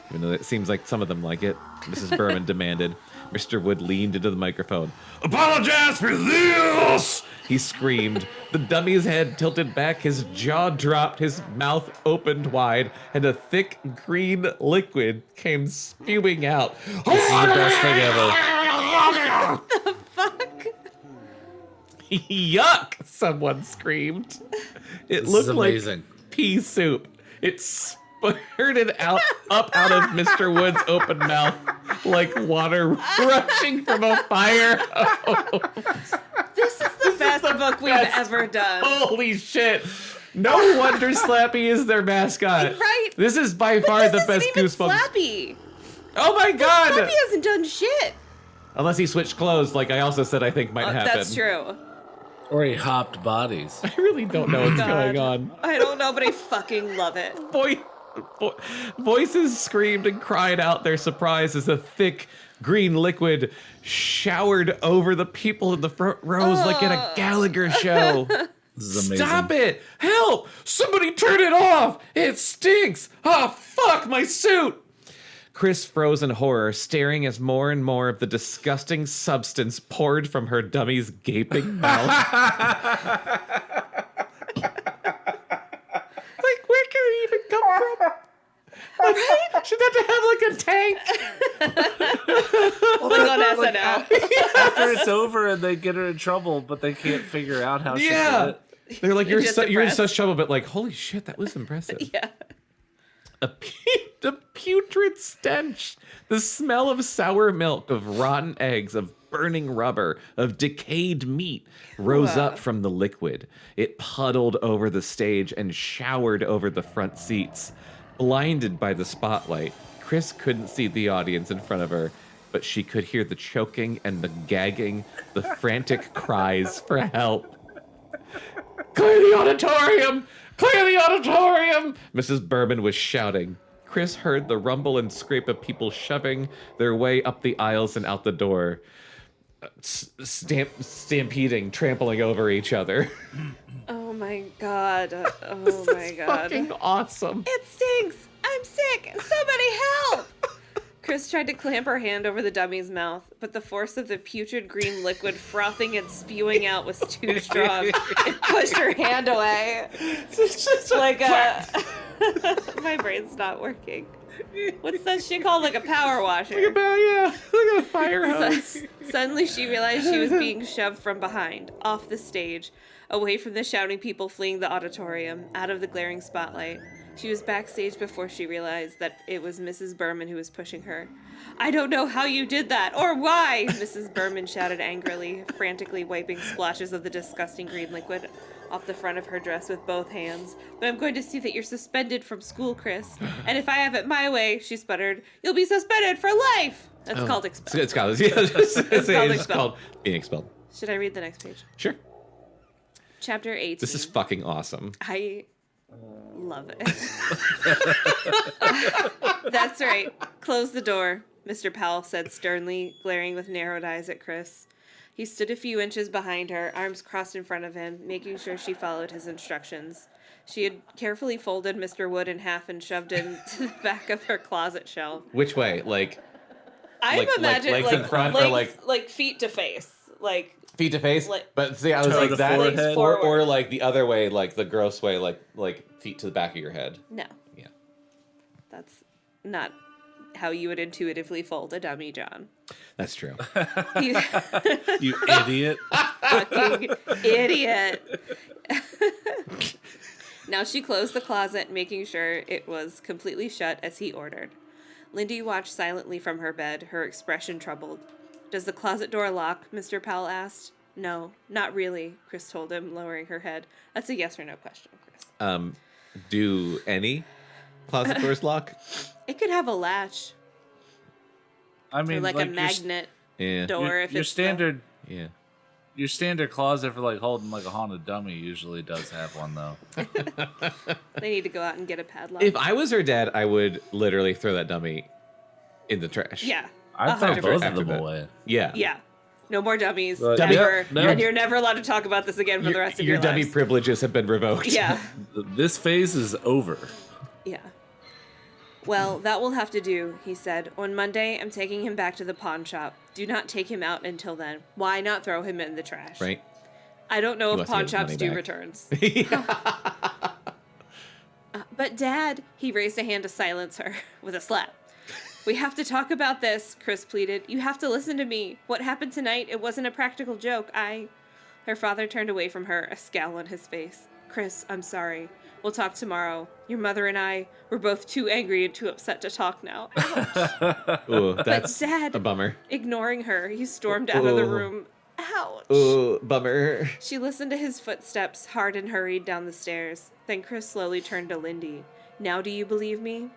Even though it seems like some of them like it, Mrs. Berman demanded. Mr. Wood leaned into the microphone. Apologize for this! He screamed. The dummy's head tilted back, his jaw dropped, his mouth opened wide, and a thick green liquid came spewing out. This is the best thing ever. What the fuck? Yuck! Someone screamed. It looked like pea soup. It spurted up out of Mr. Wood's open mouth like water rushing from a fire hose. This is the best book we've ever done. Holy shit! No wonder Slappy is their mascot. Right? This is by far the best Goosebumps. Slappy. Oh my god! Slappy hasn't done shit. Unless he switched clothes, like I also said I think might happen. That's true. Or he hopped bodies. I really don't know what's going on. I don't know, but I fucking love it. Voices screamed and cried out their surprise as a thick green liquid showered over the people in the front rows like in a Gallagher show. This is amazing. Stop it! Help! Somebody turn it off! It stinks! Oh, fuck, my suit! Kris froze in horror, staring as more and more of the disgusting substance poured from her dummy's gaping mouth. Like, where can it even come from? Right? Should that have like a tank? Like on SNL. After it's over and they get her in trouble, but they can't figure out how she did it. They're like, you're in impressed. such trouble, but like, holy shit, that was impressive. Yeah. A putrid stench. The smell of sour milk, of rotten eggs, of burning rubber, of decayed meat rose up from the liquid. It puddled over the stage and showered over the front seats. Blinded by the spotlight, Kris couldn't see the audience in front of her, but she could hear the choking and the gagging, the frantic cries for help. Clear the auditorium! Clear the auditorium! Mrs. Berman was shouting. Kris heard the rumble and scrape of people shoving their way up the aisles and out the door. Stampeding, trampling over each other. Oh Oh my god. Oh my god. Fucking awesome. It stinks. I'm sick. Somebody help. Kris tried to clamp her hand over the dummy's mouth, but the force of the putrid green liquid frothing and spewing out was too strong. It pushed her hand away. It's just like a... My brain's not working. What's that shit called? Like a power washer. Yeah, like a fire hose. Suddenly she realized she was being shoved from behind, off the stage, away from the shouting people fleeing the auditorium, out of the glaring spotlight. She was backstage before she realized that it was Mrs. Berman who was pushing her. I don't know how you did that, or why, Mrs. Berman shouted angrily, frantically wiping splashes of the disgusting green liquid off the front of her dress with both hands. But I'm going to see that you're suspended from school, Kris. And if I have it my way, she sputtered, you'll be suspended for life. That's called expelled. It's called, yeah, it's called being expelled. Should I read the next page? Sure. Chapter 18. This is fucking awesome. I love it. That's right. Close the door, Mr. Powell said sternly, glaring with narrowed eyes at Kris. He stood a few inches behind her, arms crossed in front of him, making sure she followed his instructions. She had carefully folded Mr. Wood in half and shoved him to the back of her closet shelf. Which way? Like, I'm imagining legs in front legs, or like feet to face, like feet to face? Like, but see, I was toe like to that, forehead. or like the other way, like the gross way, like feet to the back of your head. no. Yeah. That's not how you would intuitively fold a dummy, John. That's true. You You idiot. fucking idiot. Now she closed the closet, making sure it was completely shut as he ordered. Lindy watched silently from her bed, her expression troubled. Does the closet door lock? Mr. Powell asked. No, not really, Kris told him, lowering her head. That's a yes or no question, Kris. Do any closet doors lock? It could have a latch. I mean, Or like a magnet Yeah. door if your it's standard, Yeah. your standard closet for like holding like a haunted dummy usually does have one though. They need to go out and get a padlock. If I was her dad, I would literally throw that dummy in the trash. Yeah. I'd throw 100%. both of After them that. away. Yeah. Yeah. No more dummies. But- Ever. No. And you're never allowed to talk about this again for the rest of your dummy lives. privileges have been revoked. Yeah. This phase is over. Yeah. Well, that will have to do, he said. On Monday, I'm taking him back to the pawn shop. Do not take him out until then. Why not throw him in the trash? Right? I don't know He if wants to pawn get his shops do money returns. back. But Dad, he raised a hand to silence her with a slap. We have to talk about this, Kris pleaded. You have to listen to me. What happened tonight, it wasn't a practical joke. Her father turned away from her, a scowl on his face. Kris, I'm sorry. We'll talk tomorrow. Your mother and I were both too angry and too upset to talk now. Ouch. Ooh, that's Dad, a bummer. ignoring her, he stormed out of the Ooh. room. Ouch. Ooh, bummer. She listened to his footsteps, hard and hurried down the stairs. Then Kris slowly turned to Lindy. Now do you believe me?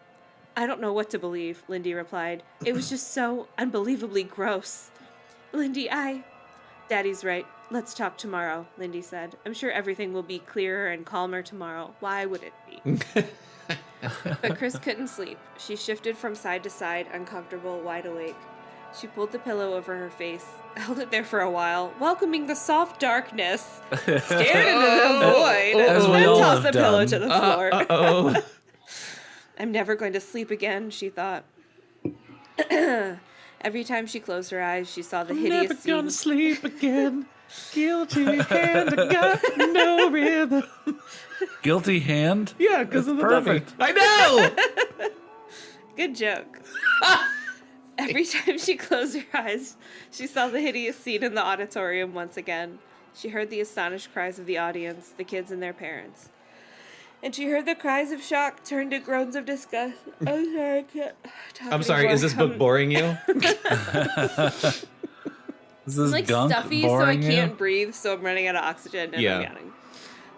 I don't know what to believe, Lindy replied. It was just so unbelievably gross. Lindy, Daddy's right. Let's talk tomorrow, Lindy said. I'm sure everything will be clearer and calmer tomorrow. Why would it be? But Kris couldn't sleep. She shifted from side to side, uncomfortable, wide awake. She pulled the pillow over her face, held it there for a while, welcoming the soft darkness, stared into the void, As and we then all tossed the have pillow done. to the floor. Oh. I'm never going to sleep again, she thought. Every time she closed her eyes, she saw the hideous Never scene. gonna sleep again. Guilty hand, I got no rhythm. Guilty hand? Yeah, because of the perfect. dummy. I know. Good joke. Every time she closed her eyes, she saw the hideous scene in the auditorium once again. She heard the astonished cries of the audience, the kids and their parents. And she heard the cries of shock turn to groans of disgust. I'm sorry, I can't talk I'm sorry. anymore. Is this book boring you? Is this I'm like gunk stuffy, so I boring you? can't breathe, so I'm running out of oxygen and Yeah.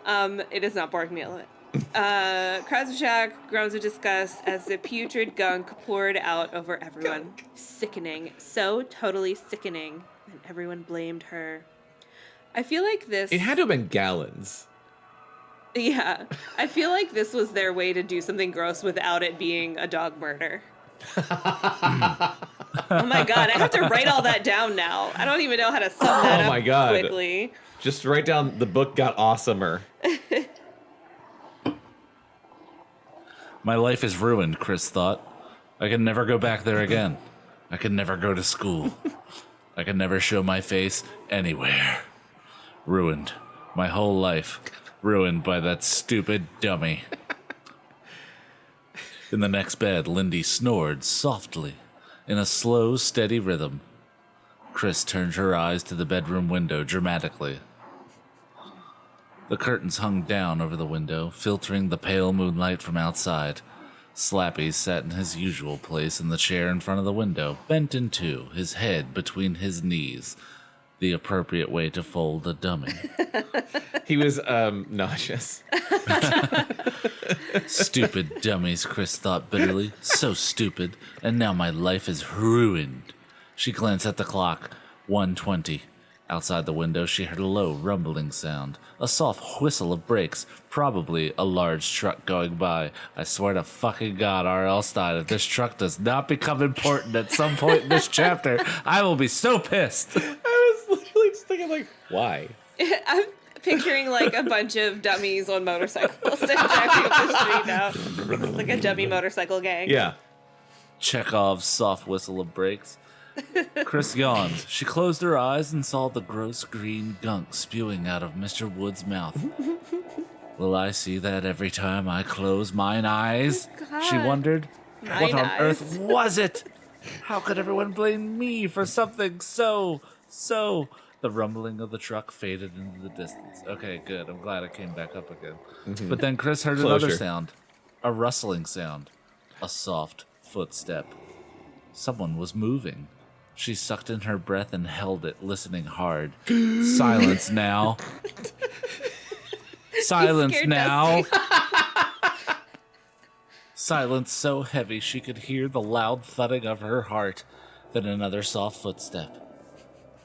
I'm yawning. It is not boring me. I love it. Cries of shock, groans of disgust as the putrid gunk poured out over everyone. Sickening. So totally sickening. And everyone blamed her. I feel like this... It had to have been gallons. Yeah. I feel like this was their way to do something gross without it being a dog murder. Oh my god, I have to write all that down now. I don't even know how to sum that Oh up my God. quickly. Just write down the book got awesomer. My life is ruined, Kris thought. I can never go back there again. I can never go to school. I can never show my face anywhere. Ruined. My whole life. Ruined by that stupid dummy. In the next bed, Lindy snored softly, in a slow, steady rhythm. Kris turned her eyes to the bedroom window dramatically. The curtains hung down over the window, filtering the pale moonlight from outside. Slappy sat in his usual place in the chair in front of the window, bent in two, his head between his knees. The appropriate way to fold a dummy. He was nauseous. Stupid dummies, Kris thought bitterly. So stupid, and now my life is ruined. She glanced at the clock. 1:20. Outside the window, she heard a low rumbling sound, a soft whistle of brakes, probably a large truck going by. I swear to fucking God, R.L. Stine, if this truck does not become important at some point in this chapter, I will be so pissed. I was literally just thinking, like, why? I'm picturing like a bunch of dummies on motorcycles and driving up the street now. Like a dummy motorcycle gang. Yeah. Chekhov's soft whistle of brakes. Kris yawned. She closed her eyes and saw the gross green gunk spewing out of Mr. Wood's mouth. Will I see that every time I close mine eyes? God. She wondered. Mine What on eyes. earth was it? How could everyone blame me for something so... The rumbling of the truck faded into the distance. Okay, good. I'm glad it came back up again. Mm-hmm. But then Kris heard Closure. another sound. A rustling sound. A soft footstep. Someone was moving. She sucked in her breath and held it, listening hard. Silence now. Silence scared now. Silence so heavy she could hear the loud thudding of her heart. Then another soft footstep.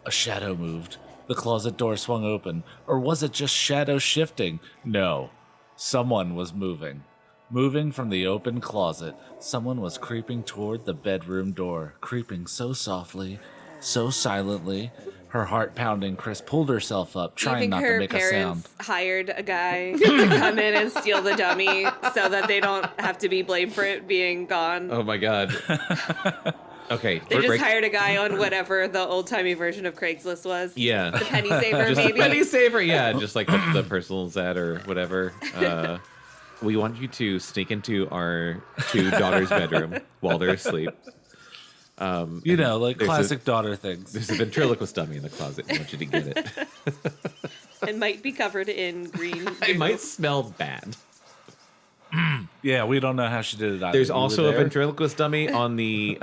A shadow moved. The closet door swung open. Or was it just shadow shifting? No. Someone was moving. Moving from the open closet, someone was creeping toward the bedroom door, creeping so softly, so silently. Her heart pounding, Kris pulled herself up, trying not to make a sound. Her parents hired a guy to come in and steal the dummy so that they don't have to be blamed for it being gone. Oh my God. Okay. They just hired a guy on whatever the old-timey version of Craigslist was. Yeah. The penny saver, Just maybe. penny saver, yeah, just like the personal ad or whatever. We want you to sneak into our two daughters' bedroom while they're asleep. You know, like classic daughter things. There's a ventriloquist dummy in the closet. I want you to get it. It might be covered in green. It might smell bad. Yeah, we don't know how she did it either. There's We were also a there. ventriloquist dummy on the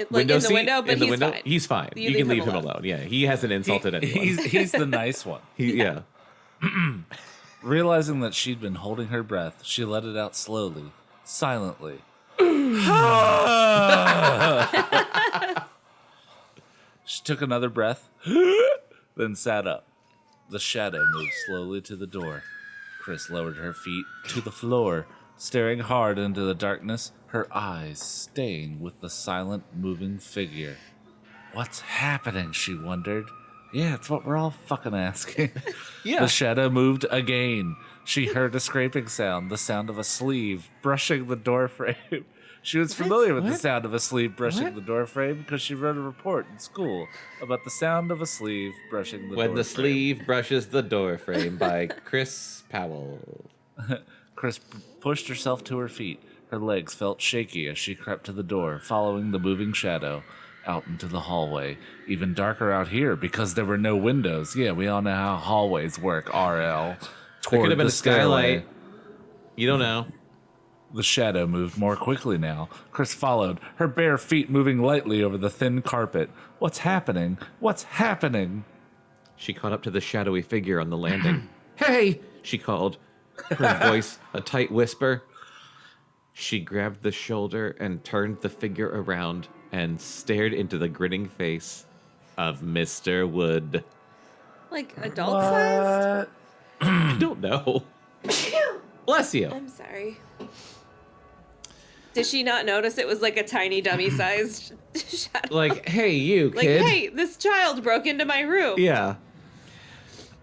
Window seat. window, but in the he's window. fine. He's fine. You can leave him alone. Yeah, he hasn't insulted anyone. He's the nice one. Yeah. Realizing that she'd been holding her breath, she let it out slowly, silently. She took another breath, then sat up. The shadow moved slowly to the door. Kris lowered her feet to the floor, staring hard into the darkness, her eyes staying with the silent, moving figure. What's happening, she wondered. Yeah, it's what we're all fucking asking. Yeah. The shadow moved again. She heard a scraping sound, the sound of a sleeve brushing the door frame. She was familiar with the sound of a sleeve brushing the door frame because she wrote a report in school about the sound of a sleeve brushing the door frame. When the sleeve brushes the door frame by Kris Powell. Kris pushed herself to her feet. Her legs felt shaky as she crept to the door, following the moving shadow out into the hallway. Even darker out here because there were no windows. Yeah, we all know how hallways work, RL. There could have been a stairway. skylight. You don't know. The shadow moved more quickly now. Kris followed, her bare feet moving lightly over the thin carpet. What's happening? What's happening? She caught up to the shadowy figure on the landing. Hey! She called, her voice a tight whisper. She grabbed the shoulder and turned the figure around and stared into the grinning face of Mr. Wood. Like adult-sized? I don't know. Bless you. I'm sorry. Did she not notice it was like a tiny dummy-sized shadow? Like, hey, you Like, kid. hey, this child broke into my room. Yeah.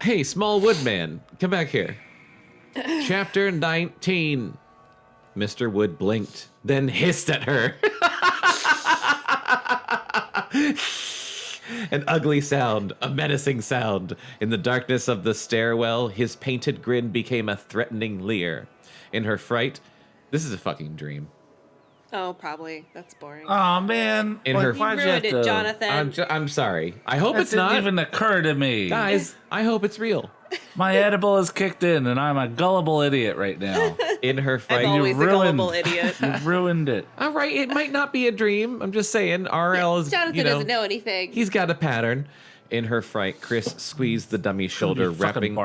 Hey, small woodman, come back here. Chapter 19. Mr. Wood blinked, then hissed at her. An ugly sound, a menacing sound. In the darkness of the stairwell, his painted grin became a threatening leer. In her fright, this is a fucking dream. Oh, probably. That's boring. Oh man! In her- You why'd ruined have it, to- Jonathan. I'm sorry. I hope That it's didn't not. even occur to me. Guys, I hope it's real. My edible is kicked in, and I'm a gullible idiot right now. In her I'm fright, always a ruined- gullible idiot. You ruined it. all right, it might not be a dream. I'm just saying, RL is, Jonathan doesn't know anything. He's got a pattern. In her fright, Kris squeezed the dummy's shoulder, be fucking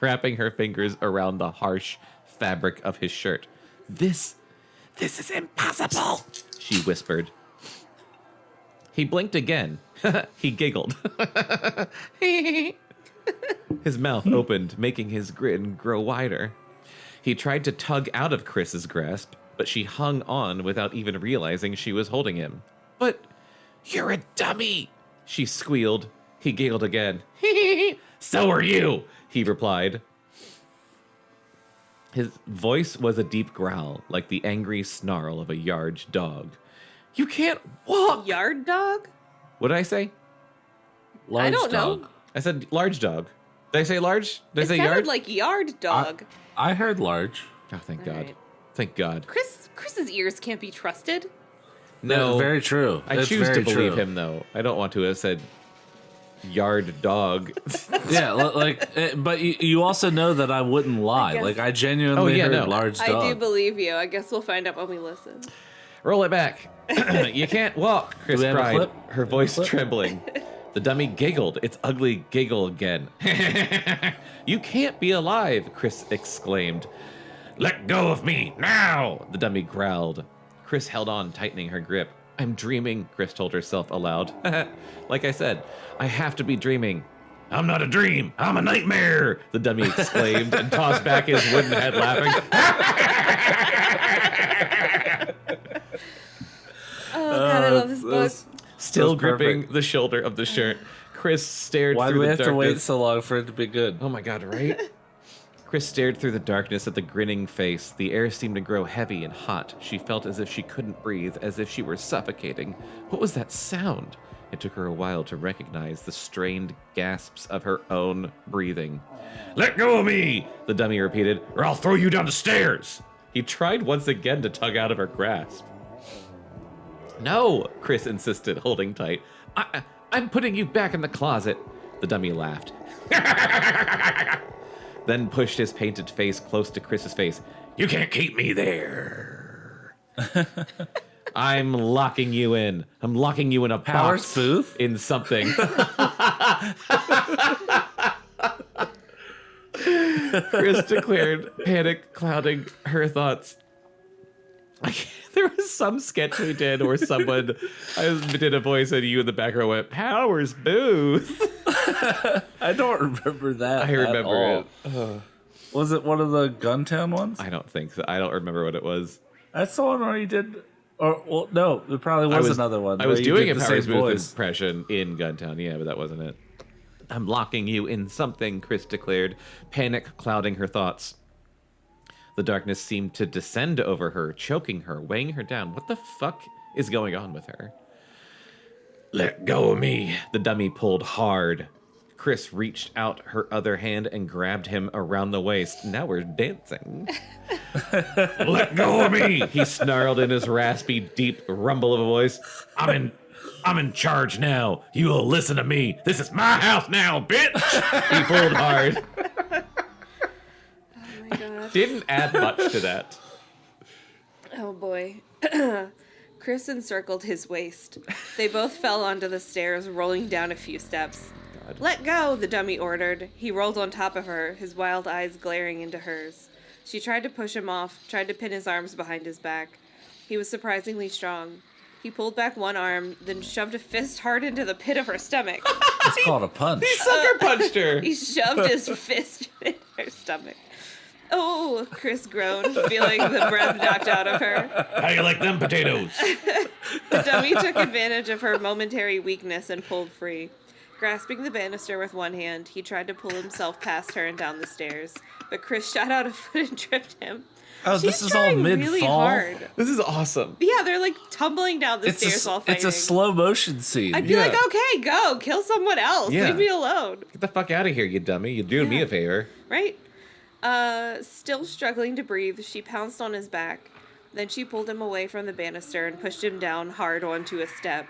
wrapping her fingers around the harsh fabric of his shirt. This is impossible, she whispered. He blinked again. He giggled. His mouth opened, making his grin grow wider. He tried to tug out of Kris's grasp, but she hung on without even realizing she was holding him. But you're a dummy, she squealed. He giggled again. So are you, he replied. His voice was a deep growl, like the angry snarl of a yard dog. You can't walk! Yard dog? What did I say? Large I don't know. dog. I said large dog. Did I say large? Did I It say sounded yard? like yard dog. I heard large. Oh, thank All God. right. Thank God. Chris's ears can't be trusted. No, Very true. I It's choose to very believe true. him, though. I don't want to have said yard dog. Yeah, but you also know that I wouldn't lie. guess- Like I genuinely heard no. large dog. I do believe you. I guess we'll find out when we listen. Roll it back. You can't walk, Kris Do we have a cried, clip? her voice Clip? trembling. The dummy giggled, its ugly giggle again. You can't be alive, Kris exclaimed. Let go of me, now, the dummy growled. Kris held on, tightening her grip. I'm dreaming, Kris told herself aloud. Like I said, I have to be dreaming. I'm not a dream, I'm a nightmare, the dummy exclaimed and tossed back his wooden head laughing. Oh, God, I love this book. Still That's gripping perfect. the shoulder of the shirt, Kris stared Why do through we the have to darkness. wait so long for it to be good? Oh my God, right? Kris stared through the darkness at the grinning face. The air seemed to grow heavy and hot. She felt as if she couldn't breathe, as if she were suffocating. What was that sound? It took her a while to recognize the strained gasps of her own breathing. Let go of me, the dummy repeated, or I'll throw you down the stairs. He tried once again to tug out of her grasp. No, Kris insisted, holding tight. I'm putting you back in the closet. The dummy laughed. Then pushed his painted face close to Kris's face. You can't keep me there. I'm locking you in. I'm locking you in a Powers box. Booth? In something. Kris declared, panic clouding her thoughts. There was some sketch we did where someone I did a voice and you in the background went, Powers Booth. I don't remember that. I remember at all. it. Was it one of the Guntown ones? I don't think so. I don't remember what it was. That's the one where you did. Or well, no, it probably was another one. I was where you doing did a the Powers same Booth voice. impression in Guntown, yeah, but that wasn't it. I'm locking you in something, Kris declared, panic clouding her thoughts. The darkness seemed to descend over her, choking her, weighing her down. What the fuck is going on with her? Let go of me. The dummy pulled hard. Kris reached out her other hand and grabbed him around the waist. Now we're dancing. Let go of me, he snarled in his raspy, deep rumble of a voice. I'm in charge now. You will listen to me. This is my house now, bitch. He pulled hard. Oh my God. Didn't add much to that. Oh boy. Kris encircled his waist. They both fell onto the stairs, rolling down a few steps. God. Let go, the dummy ordered. He rolled on top of her, his wild eyes glaring into hers. She tried to push him off, tried to pin his arms behind his back. He was surprisingly strong. He pulled back one arm, then shoved a fist hard into the pit of her stomach. It's called a punch. Sucker punched her. He shoved his fist in her stomach. Oh, Kris groaned, feeling the breath knocked out of her. How you like them potatoes? The dummy took advantage of her momentary weakness and pulled free. Grasping the banister with one hand, he tried to pull himself past her and down the stairs, but Kris shot out a foot and tripped him. Oh, She's this is all trying mid-fall? really hard. This is awesome. Yeah, they're like tumbling down the stairs while fighting. It's a slow motion scene. I'd be like, okay, go, kill someone else. Yeah. Leave me alone. Get the fuck out of here, you dummy. You're doing me a favor. Right? Still struggling to breathe, she pounced on his back. Then she pulled him away from the banister and pushed him down hard onto a step.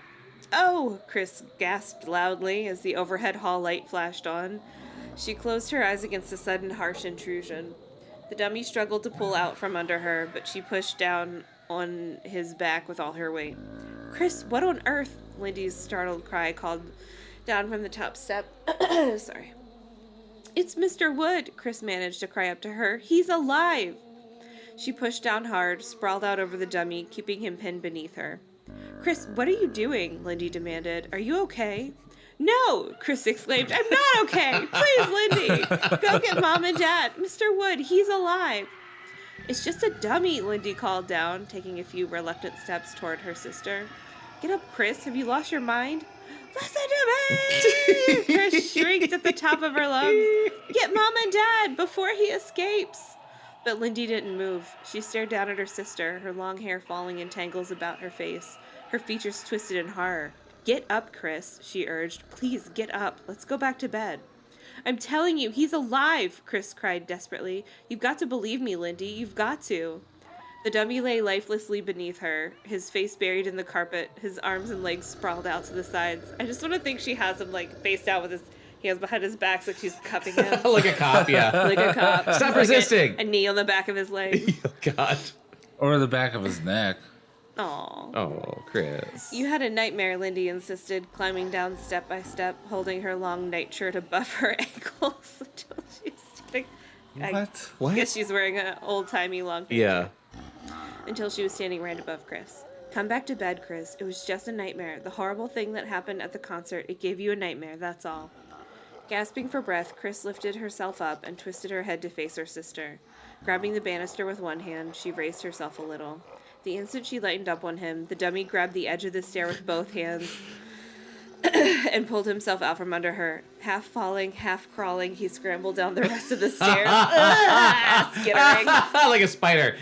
Oh, Kris gasped loudly as the overhead hall light flashed on. She closed her eyes against the sudden harsh intrusion. The dummy struggled to pull out from under her, but she pushed down on his back with all her weight. Kris, what on earth? Lindy's startled cry called down from the top step. Sorry. It's Mr. Wood, Kris managed to cry up to her. He's alive! She pushed down hard, sprawled out over the dummy, keeping him pinned beneath her. Kris, what are you doing? Lindy demanded. Are you okay? No, Kris exclaimed. I'm not okay. Please, Lindy. Go get Mom and Dad. Mr. Wood, he's alive. It's just a dummy, Lindy called down, taking a few reluctant steps toward her sister. Get up, Kris. Have you lost your mind? Listen to me! Kris shrieked at the top of her lungs. Get Mom and Dad before he escapes. But Lindy didn't move. She stared down at her sister, her long hair falling in tangles about her face, her features twisted in horror. Get up, Kris, she urged. Please, get up. Let's go back to bed. I'm telling you, he's alive, Kris cried desperately. You've got to believe me, Lindy. You've got to. The dummy lay lifelessly beneath her, his face buried in the carpet, his arms and legs sprawled out to the sides. I just want to think she has him, like, face down with his hands behind his back, so she's cupping him. Like a cop, yeah. Like a cop. Stop Like resisting. A knee on the back of his leg. Oh, God. Or the back of his neck. Aw. Oh, Kris. You had a nightmare, Lindy insisted, climbing down step by step, holding her long nightshirt above her ankles until she's standing. What? I guess she's wearing an old-timey long pants. Yeah. Until she was standing right above Kris. Come back to bed, Kris. It was just a nightmare. The horrible thing that happened at the concert, it gave you a nightmare, that's all. Gasping for breath, Kris lifted herself up and twisted her head to face her sister. Grabbing the banister with one hand, she raised herself a little. The instant she lightened up on him, the dummy grabbed the edge of the stair with both hands and pulled himself out from under her. Half falling, half crawling, he scrambled down the rest of the stairs, skittering. Like a spider.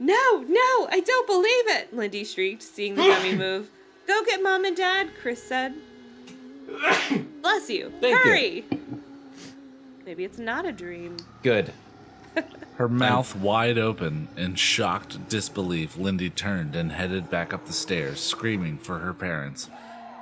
No, I don't believe it, Lindy shrieked, seeing the dummy move. Go get Mom and Dad, Kris said. Bless you. Thank Hurry. Maybe it's not a dream. Good. Her mouth wide open in shocked disbelief, Lindy turned and headed back up the stairs, screaming for her parents.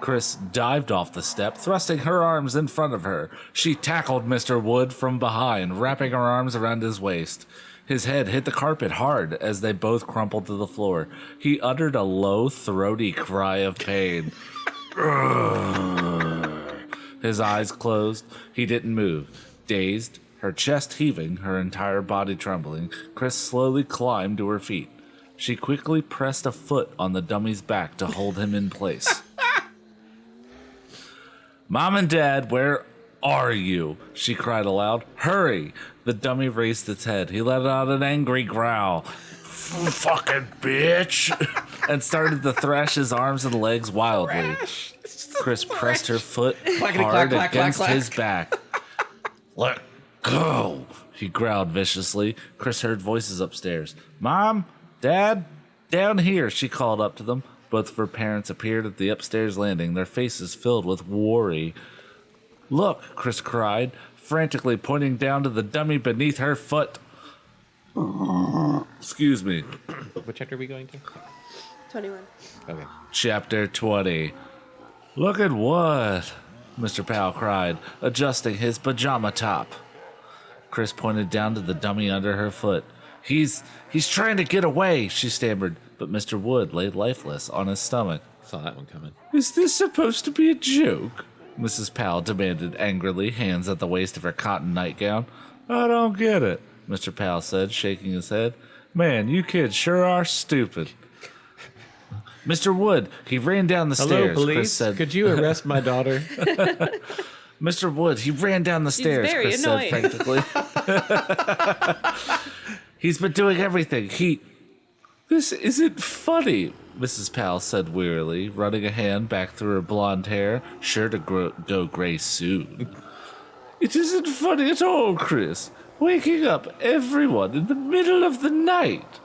Kris dived off the step, thrusting her arms in front of her. She tackled Mr. Wood from behind, wrapping her arms around his waist. His head hit the carpet hard as they both crumpled to the floor. He uttered a low, throaty cry of pain. His eyes closed. He didn't move. Dazed, her chest heaving, her entire body trembling, Kris slowly climbed to her feet. She quickly pressed a foot on the dummy's back to hold him in place. Mom and Dad, where are you? She cried aloud. Hurry! The dummy raised its head. He let out an angry growl. Fucking bitch! And started to thrash his arms and legs wildly. Kris pressed her foot hard against his back. Let go! He growled viciously. Kris heard voices upstairs. Mom? Dad? Down here, she called up to them. Both of her parents appeared at the upstairs landing, their faces filled with worry. Look, Kris cried, frantically pointing down to the dummy beneath her foot. Excuse me. What chapter are we going to? 21. Okay. Chapter 20. Look at what? Mr. Powell cried, adjusting his pajama top. Kris pointed down to the dummy under her foot. He's trying to get away, she stammered, but Mr. Wood lay lifeless on his stomach. Saw that one coming. Is this supposed to be a joke? Mrs. Powell demanded angrily, hands at the waist of her cotton nightgown. I don't get it, Mr. Powell said, shaking his head. Man, you kids sure are stupid. Mr. Wood, he ran down the stairs, Hello, police. Kris said. Could you arrest my daughter? Mr. Wood, he ran down the stairs, very Kris annoying. said frantically. He's been doing everything. This isn't funny. Mrs. Powell said wearily, running a hand back through her blonde hair, sure to go gray soon. It isn't funny at all, Kris. Waking up everyone in the middle of the night.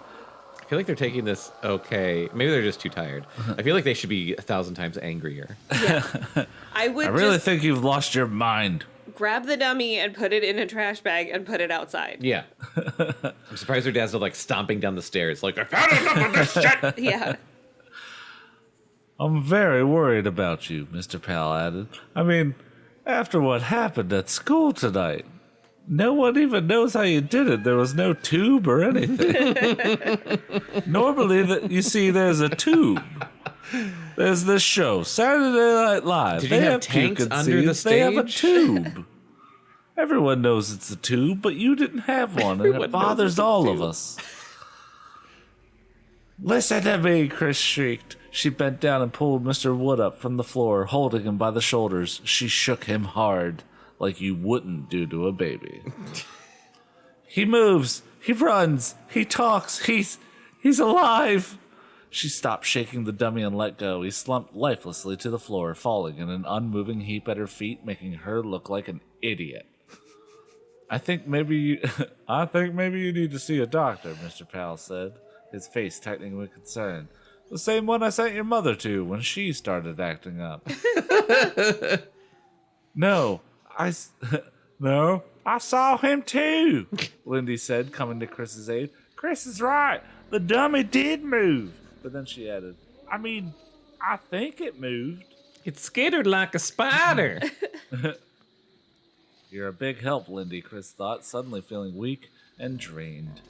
I feel like they're taking this okay. Maybe they're just too tired. I feel like they should be 1,000 times angrier. I would I really just think you've lost your mind. grab the dummy and put it in a trash bag and put it outside. Yeah. I'm surprised her dad's not like stomping down the stairs like, I've had enough of this shit! Yeah. I'm very worried about you, Mr. Powell added. I mean, after what happened at school tonight, no one even knows how you did it. There was no tube or anything. Normally, you see, there's a tube. There's this show, Saturday Night Live. Did you have tanks under the stage? They have a tube. Everyone knows it's a tube, but you didn't have one, and it bothers all of us. Listen to me, Kris shrieked. She bent down and pulled Mr. Wood up from the floor, holding him by the shoulders. She shook him hard, like you wouldn't do to a baby. He moves. He runs. He talks. He's alive. She stopped shaking the dummy and let go. He slumped lifelessly to the floor, falling in an unmoving heap at her feet, making her look like an idiot. I think maybe you need to see a doctor, Mr. Powell said, his face tightening with concern. The same one I sent your mother to when she started acting up. No, I saw him too, Lindy said, coming to Kris's aid. Kris is right. The dummy did move. But then she added, I mean, I think it moved. It skittered like a spider. You're a big help, Lindy, Kris thought, suddenly feeling weak and drained.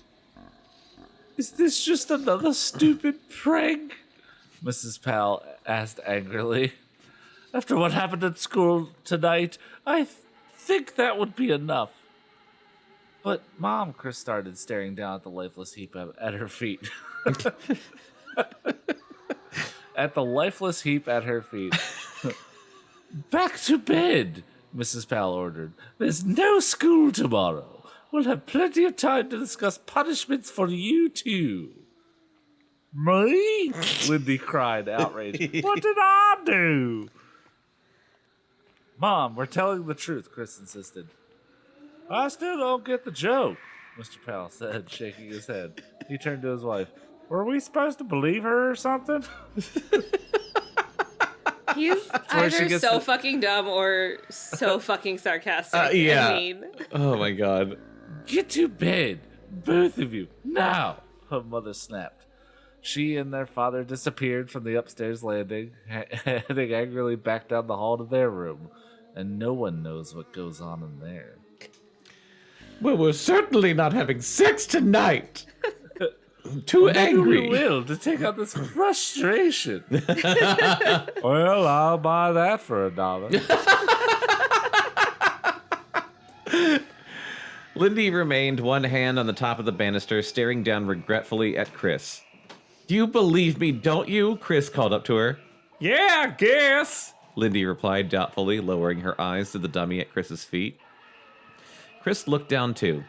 Is this just another stupid prank? Mrs. Powell asked angrily. After what happened at school tonight, I think that would be enough. But, Mom, Kris started, staring down at the lifeless heap at her feet. At the lifeless heap at her feet. Back to bed, Mrs. Powell ordered. There's no school tomorrow. We'll have plenty of time to discuss punishments for you two. Me? Lindy cried, outraged. What did I do? Mom, we're telling the truth, Kris insisted. I still don't get the joke, Mr. Powell said, shaking his head. He turned to his wife. Were we supposed to believe her or something? He's either so fucking dumb or so fucking sarcastic. Yeah. I mean. Oh my god. Get to bed, both of you, now, her mother snapped. She and their father disappeared from the upstairs landing, heading angrily back down the hall to their room, and no one knows what goes on in there. Well, we're certainly not having sex tonight. I'm too angry. We will to take out this frustration. Well, I'll buy that for $1. Lindy remained, one hand on the top of the banister, staring down regretfully at Kris. You believe me, don't you? Kris called up to her. Yeah, I guess, Lindy replied doubtfully, lowering her eyes to the dummy at Kris's feet. Kris looked down too.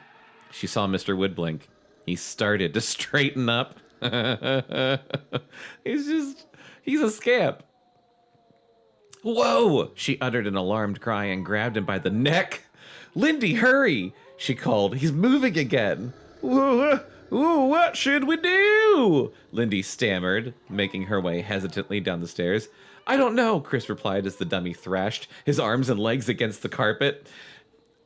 She saw Mr. Wood blink. He started to straighten up. He's a scamp. Whoa! She uttered an alarmed cry and grabbed him by the neck. Lindy, hurry! She called. He's moving again. Ooh, what should we do? Lindy stammered, making her way hesitantly down the stairs. I don't know, Kris replied as the dummy thrashed, his arms and legs against the carpet,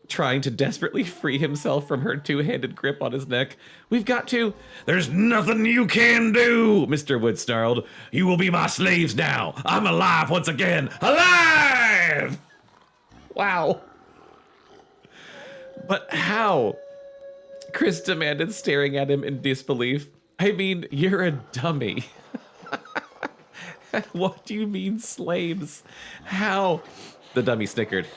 trying to desperately free himself from her two-handed grip on his neck. We've got to... There's nothing you can do, Mr. Wood snarled. You will be my slaves now. I'm alive once again. Alive! Wow. But how? Kris demanded, staring at him in disbelief. I mean, you're a dummy. What do you mean, slaves? How? The dummy snickered.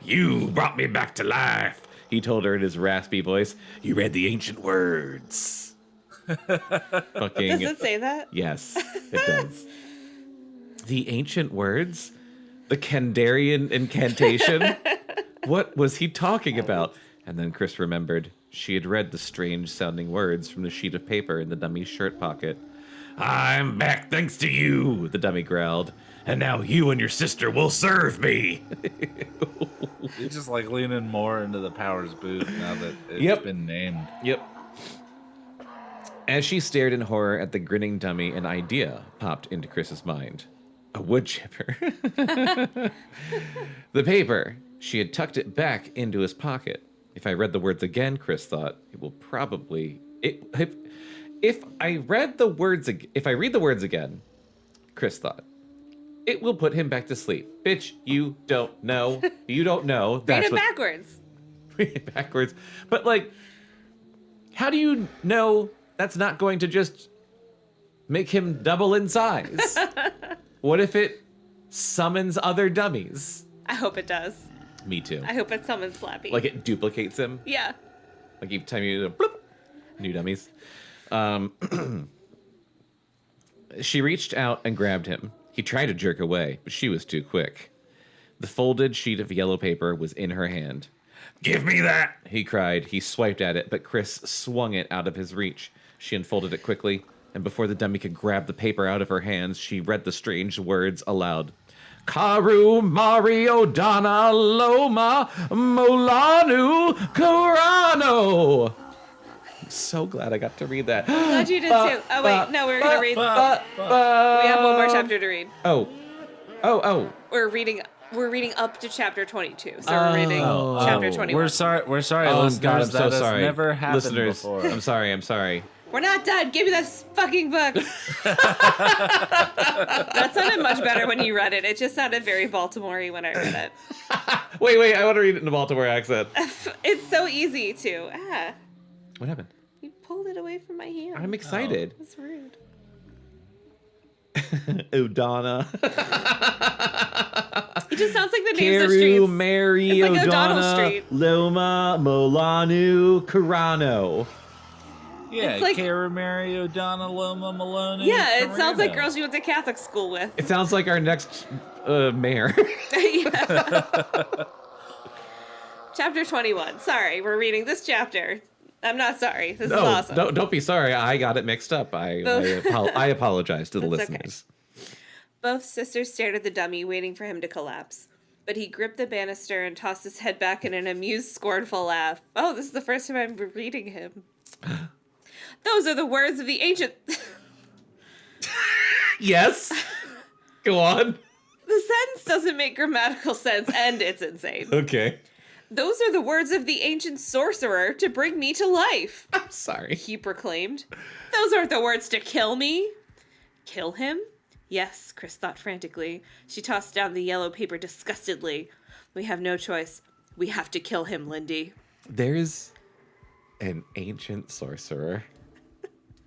You brought me back to life, he told her in his raspy voice. You read the ancient words. Fucking. Does it say that? Yes, it does. The ancient words? The Kandarian incantation? What was he talking about? And then Kris remembered. She had read the strange-sounding words from the sheet of paper in the dummy's shirt pocket. I'm back thanks to you, the dummy growled. And now you and your sister will serve me. He's just like leaning more into the powers booth now that it's Yep. been named. Yep. As she stared in horror at the grinning dummy, an idea popped into Kris's mind. A wood chipper. The paper. She had tucked it back into his pocket. If I read the words again, Kris thought, it will probably... If I read the words again, Kris thought, it will put him back to sleep. Bitch, you don't know. You don't know. Read it backwards. Read it backwards. But, like, how do you know that's not going to just make him double in size? What if it summons other dummies? I hope it does. Me too. I hope it summons Slappy. Like, it duplicates him. Yeah. Like, each time you do bloop, new dummies. She reached out and grabbed him. He tried to jerk away, but she was too quick. The folded sheet of yellow paper was in her hand. Give me that, he cried. He swiped at it, but Kris swung it out of his reach. She unfolded it quickly, and before the dummy could grab the paper out of her hands, she read the strange words aloud. Karu Mario Donna Loma Molanu Kurano. I'm so glad I got to read that. Glad you did too. Oh wait, no, we're gonna read. We have one more chapter to read. Oh. We're reading up to chapter 22. So we're reading chapter 21. We're sorry, Oh listeners. God, I'm so that has sorry. never happened Listeners, before. I'm sorry. We're not done. Give me that fucking book. That sounded much better when you read it. It just sounded very Baltimore-y when I read it. Wait, I want to read it in a Baltimore accent. It's so easy to. What happened? You pulled it away from my hand. I'm excited. That's rude. O'Donna. It just sounds like the names of Carew, streets. Mary, It's like O'Donnell O'Donna, Street. Loma, Molanu, Carano. Yeah, It's like- Cara Mary O'Donnell Loma Maloney. Yeah, it sounds like Carano. girls you went to Catholic school with. It sounds like our next mayor. Yeah. Chapter 21. Sorry, we're reading this chapter. I'm not sorry. This is awesome. Don't be sorry. I got it mixed up. I apologize to the That's okay. listeners. Both sisters stared at the dummy, waiting for him to collapse. But he gripped the banister and tossed his head back in an amused, scornful laugh. Oh, this is the first time I'm reading him. Those are the words of the ancient... Yes. Go on. The sentence doesn't make grammatical sense, and it's insane. Okay. Those are the words of the ancient sorcerer to bring me to life, I'm sorry. he proclaimed. Those aren't the words to kill me. Kill him? Yes, Kris thought frantically. She tossed down the yellow paper disgustedly. We have no choice. We have to kill him, Lindy. There's an ancient sorcerer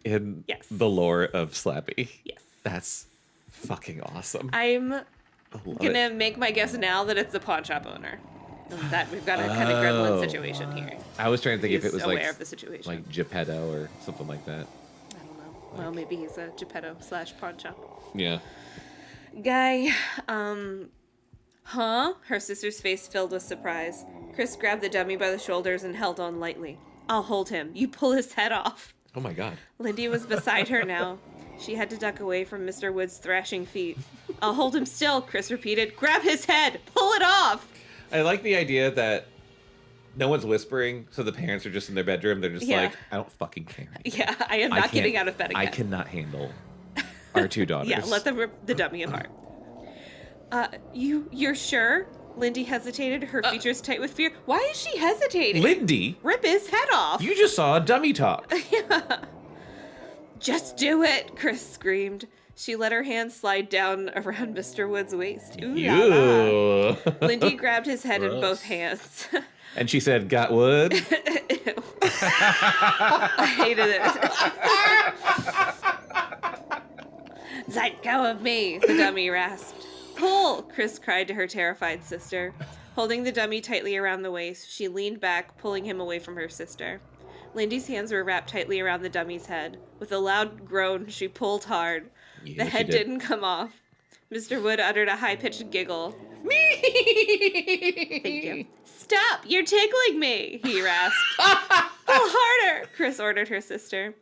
in Yes. the lore of Slappy. Yes. That's fucking awesome. I'm I love gonna it. make my guess now that it's the pawn shop owner. That we've got a kind of gremlin situation here. I was trying to think if He's it was aware like of the situation. like Geppetto or something like that. I don't know. Well, maybe he's a Geppetto / pawn shop Yeah. guy. Huh? Her sister's face filled with surprise. Kris grabbed the dummy by the shoulders and held on lightly. I'll hold him. You pull his head off. Oh my God. Lindy was beside her now. She had to duck away from Mr. Wood's thrashing feet. I'll hold him still, Kris repeated. Grab his head. Pull it off. I like the idea that no one's whispering, so the parents are just in their bedroom. They're just Yeah. like, I don't fucking care anymore. Yeah, I am not getting out of bed again. I cannot handle our two daughters. Yeah, let them rip the dummy apart. You're sure? Lindy hesitated, her features tight with fear. Why is she hesitating? Lindy, Rip his head off. you just saw a dummy talk. Just do it, Kris screamed. She let her hand slide down around Mr. Wood's waist. Ooh la la. Ew. Lindy grabbed his head in Gross. both hands. And she said, got wood? Ew. I hated it. Let go of me, the dummy rasped. Pull, Kris cried to her terrified sister. Holding the dummy tightly around the waist, she leaned back, pulling him away from her sister. Lindy's hands were wrapped tightly around the dummy's head. With a loud groan, she pulled hard. Yeah, The she head did. didn't come off. Mr. Wood uttered a high-pitched giggle. Thank you. Stop! You're tickling me, he rasped. Pull harder, Kris ordered her sister.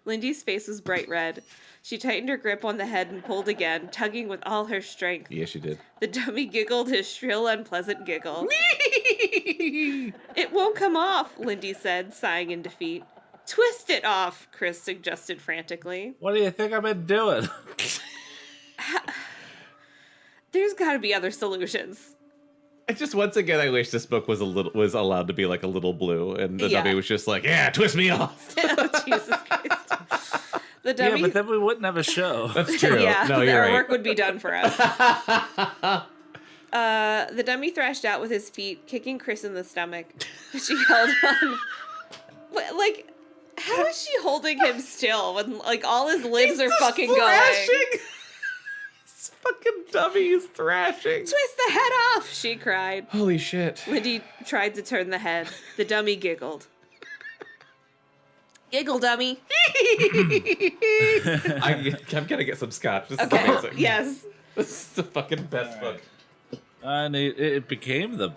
Lindy's face was bright red. She tightened her grip on the head and pulled again, tugging with all her strength. Yeah, she did. The dummy giggled his shrill, unpleasant giggle. It won't come off, Lindy said, sighing in defeat. Twist it off, Kris suggested frantically. What do you think I've been doing? There's got to be other solutions. Once again, I wish this book was allowed to be like a little blue, and the dummy was just like, yeah, twist me off. Oh, Jesus Christ. The dummy... Yeah, but then we wouldn't have a show. That's true. Yeah, no, you're our right. work would be done for us. The dummy thrashed out with his feet, kicking Kris in the stomach. She held on. Like, how is she holding him still when, like, all his limbs are fucking going? This fucking dummy is thrashing. Twist the head off, she cried. Holy shit. Lindy tried to turn the head. The dummy giggled. Giggle, dummy. I'm gonna get some scotch. This is Okay, amazing. yes. This is the fucking best book. And it became the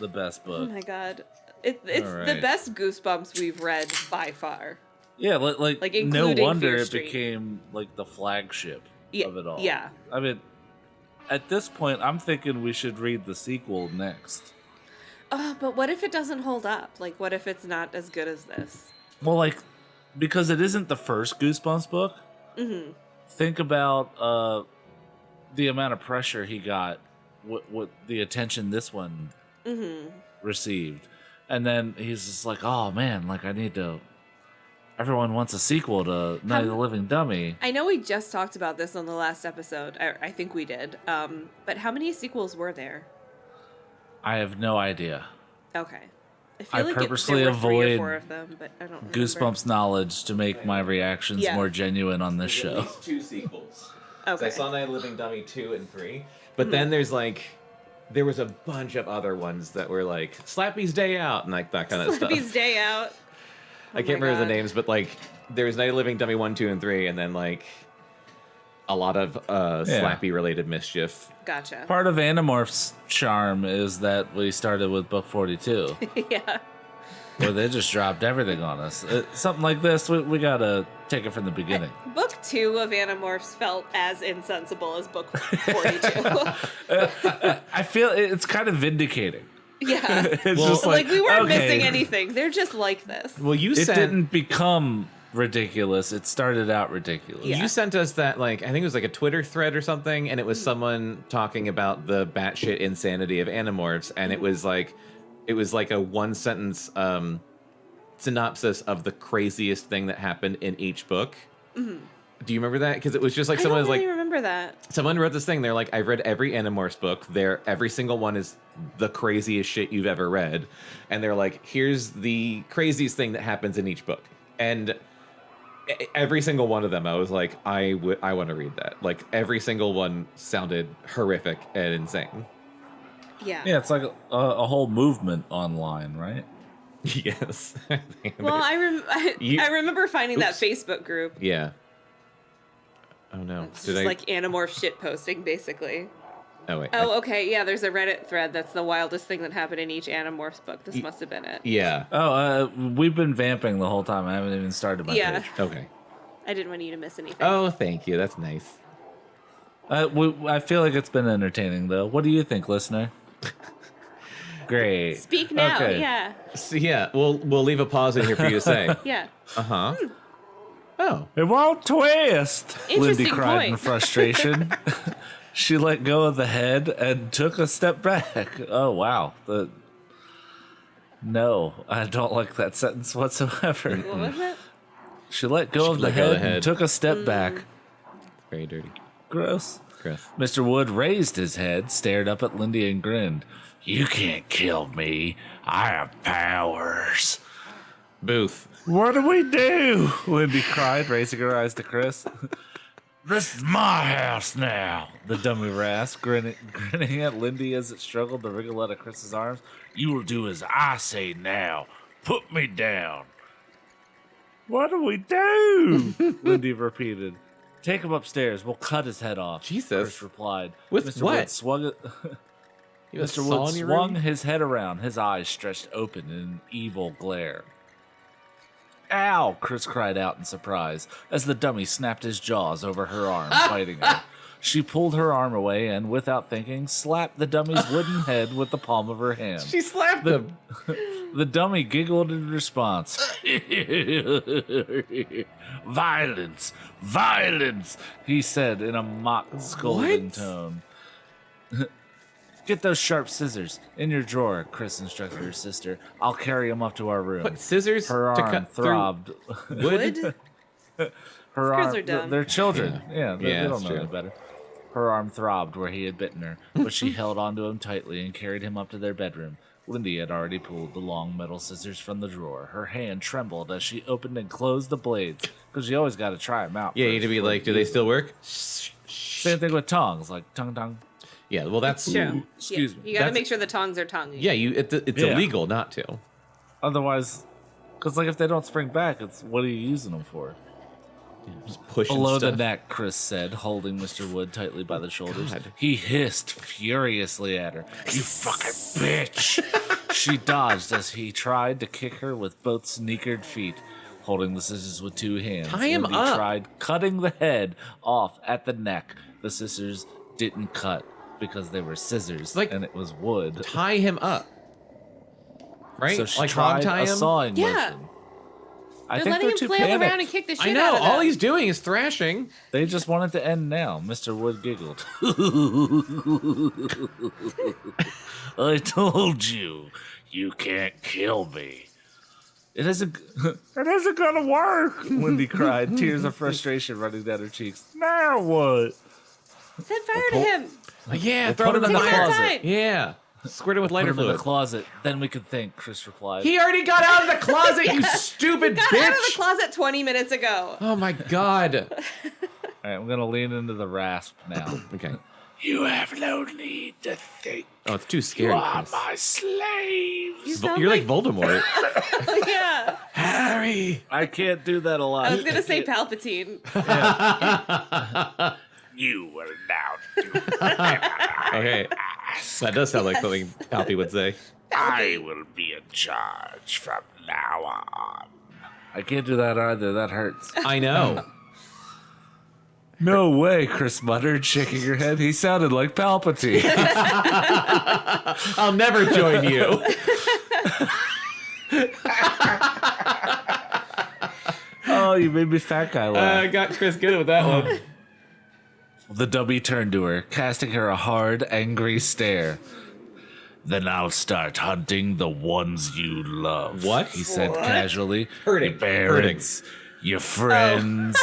best Oh book. my god. It's All the right. best Goosebumps we've read by far. Yeah, Like, no including wonder Fear it Street. became like the flagship Yeah, of it all. yeah. I mean, at this point, I'm thinking we should read the sequel next. But what if it doesn't hold up? Like, what if it's not as good as this? Well, like, because it isn't the first Goosebumps book. Mm-hmm. Think about the amount of pressure he got, what the attention this one received, and then he's just like, oh man, like I need to. Everyone wants a sequel to Night of the Living Dummy. I know we just talked about this on the last episode. I think we did. But how many sequels were there? I have no idea. Okay. I like purposely there were 3 avoid or 4 of them, but I don't remember. Goosebumps knowledge to make my reactions Yeah. more genuine on this There's at show. least 2 sequels. Okay. So I saw Night of the Living Dummy 2 and 3. But then there was a bunch of other ones that were like Slappy's Day Out and like that kind of stuff. Slappy's Day Out. I can't remember the names, but like there was Night of the Living Dummy 1, 2, and 3, and then like a lot of Slappy related mischief. Gotcha. Part of Animorph's charm is that we started with book 42, Yeah. where they just dropped everything on us. Something like this, we gotta take it from the beginning. Book 2 of Animorphs felt as insensible as book 42. I feel it's kind of vindicating. Yeah. It's just Like, we weren't okay, missing anything. They're just like this. Well, you It sent didn't become ridiculous. It started out ridiculous. Yeah. you sent us that like I think it was like a Twitter thread or something, and it was someone talking about the batshit insanity of Animorphs, and it was like a 1-sentence synopsis of the craziest thing that happened in each book. Do you remember that? Because it was just like I someone don't was really like, remember that. someone wrote this thing. They're like, I've read every Animorphs book. Every single one is the craziest shit you've ever read. And they're like, here's the craziest thing that happens in each book. And every single one of them, I was like, I want to read that. Like every single one sounded horrific and insane. Yeah. Yeah, it's like a whole movement online, right? Yes. Well, I remember finding that Oops. Facebook group. Yeah. Oh no. It's just like Animorph shit posting, basically. Oh wait. Oh, okay. Yeah, there's a Reddit thread that's the wildest thing that happened in each Animorphs book. This must have been it. Yeah. Oh, we've been vamping the whole time. I haven't even started my Yeah. page. Okay. I didn't want you to miss anything. Oh, thank you. That's nice. I feel like it's been entertaining, though. What do you think, listener? Great. Speak now. Okay. Yeah. So yeah, we'll leave a pause in here for you to say. Yeah. Uh-huh. Oh. It won't twist, Lindy Interesting cried in point. frustration. She let go of the head and took a step back. Oh, wow. No, I don't like that sentence whatsoever. What was it? She let go of the let go of head the head. and took a step back. Very dirty. Gross. Chris. Mr. Wood raised his head, stared up at Lindy, and grinned. You can't kill me. I have powers. Booth. What do we do? Lindy cried, raising her eyes to Kris. This is my house now, the dummy rasped, grinning at Lindy as it struggled to wriggle out of Chris's arms. You will do as I say now. Put me down. What do we do? Lindy repeated. Take him upstairs. We'll cut his head off. Jesus. Chris replied. With Mr. what? Wood swung it. You have a Mr. saw Wood in your swung room? his head around, his eyes stretched open in an evil glare. Ow! Kris cried out in surprise as the dummy snapped his jaws over her arm, biting her. She pulled her arm away and, without thinking, slapped the dummy's wooden head with the palm of her hand. She slapped him. The dummy giggled in response. Violence! Violence! He said in a mock scolding tone. Get those sharp scissors in your drawer, Kris instructed her sister. I'll carry them up to our room. What, scissors Her to arm cut throbbed. Wood? Her Kids arm, are dumb. they're children. Yeah, they Yeah, don't that's know true. any better. Her arm throbbed where he had bitten her, but she held onto him tightly and carried him up to their bedroom. Lindy had already pulled the long metal scissors from the drawer. Her hand trembled as she opened and closed the blades, because you always got to try them out. Yeah, you need first to be before like, you do they use still work? Same thing with tongs, like tongue. Yeah, well, that's True. Excuse me. You gotta That's- make sure the tongs are tonguing. Yeah, it's Yeah. illegal not to. Otherwise, because like if they don't spring back, it's what are you using them for? Just pushing Below the stuff. neck, Kris said, holding Mr. Wood tightly by the shoulders. God. He hissed furiously at her. You fucking bitch! She dodged as he tried to kick her with both sneakered feet. Holding the scissors with two hands, Tie him Lindy up. tried cutting the head off at the neck. The scissors didn't cut because they were scissors Like- and it was wood. Tie him up. Right? So she like tried hog tie a him? sawing Yeah. motion. I They're think letting they're him too flail panicked. around and kick the shit I know. out of All them. he's doing is thrashing. They just want it to end now. Mr. Wood giggled. I told you, you can't kill me. It isn't gonna work, Lindy cried, tears of frustration running down her cheeks. Now what? Set fire to him. Yeah, We'll throw put him in him the in the fire. closet. Yeah. Squirt it with Put lighter him in the fluid. closet, then we can think, Kris replied. He already got out of the closet, you stupid Got bitch. out of the closet 20 minutes ago. Oh my god. All right, I'm gonna lean into the rasp now. Okay. You have no need to think. Oh, it's too scary. You are Chris. my slaves. You sound You're like Voldemort. yeah. Harry. I can't do that a lot. I was gonna say Palpatine. You will now do. Okay. That does sound like something Palpy would say. I will be in charge from now on. I can't do that either. That hurts. I know. No way, Kris muttered, shaking her head. He sounded like Palpatine. I'll never join you. Oh, you made me fat guy laugh. I got Chris good with that one. The dummy turned to her, casting her a hard, angry stare. Then I'll start hunting the ones you love. What? He said casually. Hurting. Your parents, your friends,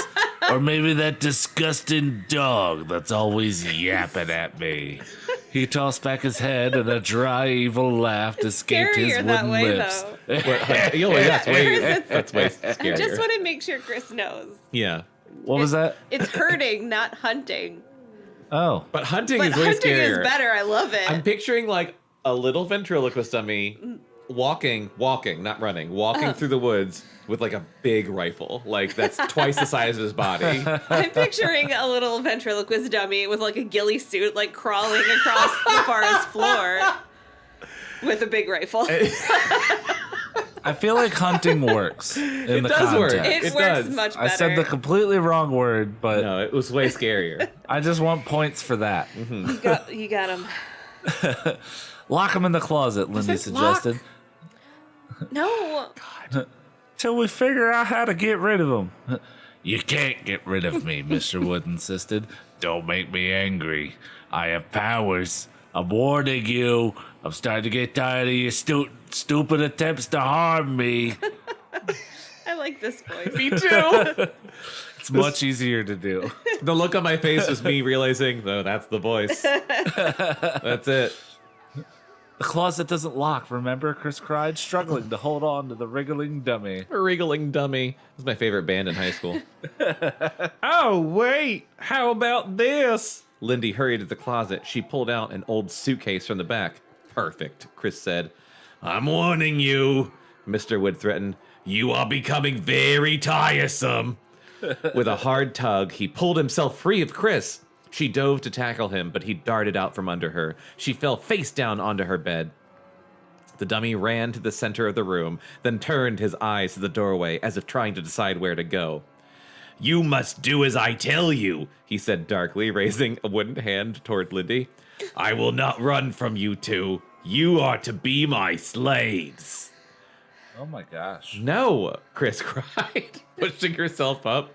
or maybe that disgusting dog that's always yapping at me. He tossed back his head and a dry, evil laugh escaped his Scarier that wooden way, lips. though. That's way I scarier. just want to make sure Chris knows. Yeah. What was that? It's hurting, not hunting. Oh. But hunting But is way hunting scarier. is better. I love it. I'm picturing like a little ventriloquist dummy walking, not running, walking through the woods with like a big rifle, like that's twice the size of his body. I'm picturing a little ventriloquist dummy with like a ghillie suit, like crawling across the forest floor with a big rifle. I feel like hunting works in the does work. context. It It works does. much better. I said the completely wrong word, but No, it was way scarier. I just want points for that. You got him. Lock him in the closet, Lindy said lock. suggested. No. Till we figure out how to get rid of him. You can't get rid of me, Mr. Wood insisted. Don't make me angry. I have powers. I'm warning you. I'm starting to get tired of your stupid attempts to harm me. I like this voice. Me too. It's much easier to do. The look on my face was me realizing, no, that's the voice. That's it. The closet doesn't lock, remember? Kris cried, struggling to hold on to the wriggling dummy. Wriggling Dummy. It was my favorite band in high school. Oh, wait. How about this? Lindy hurried to the closet. She pulled out an old suitcase from the back. Perfect, Kris said. I'm warning you, Mr. Wood threatened. You are becoming very tiresome. With a hard tug, he pulled himself free of Kris. She dove to tackle him, but he darted out from under her. She fell face down onto her bed. The dummy ran to the center of the room, then turned his eyes to the doorway as if trying to decide where to go. You must do as I tell you, he said darkly, raising a wooden hand toward Lindy. I will not run from you two. You are to be my slaves. Oh my gosh. No, Kris cried, pushing herself up.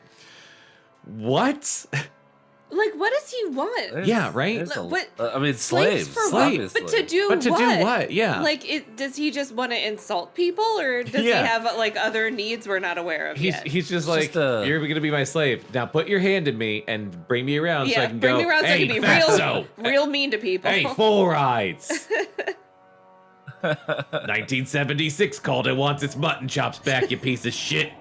What? Like, what does he want? Yeah, right? What? I mean, slaves. for what? Obviously. But to do But to what? do what? Yeah. Like, does he just want to insult people, or does he have like other needs we're not aware of yet? He's just like, you're gonna be my slave. Now put your hand in me and bring me around so I can bring go. me around so I can be real mean to people. Hey, full rides. 1976 called it wants its mutton chops back, you piece of shit.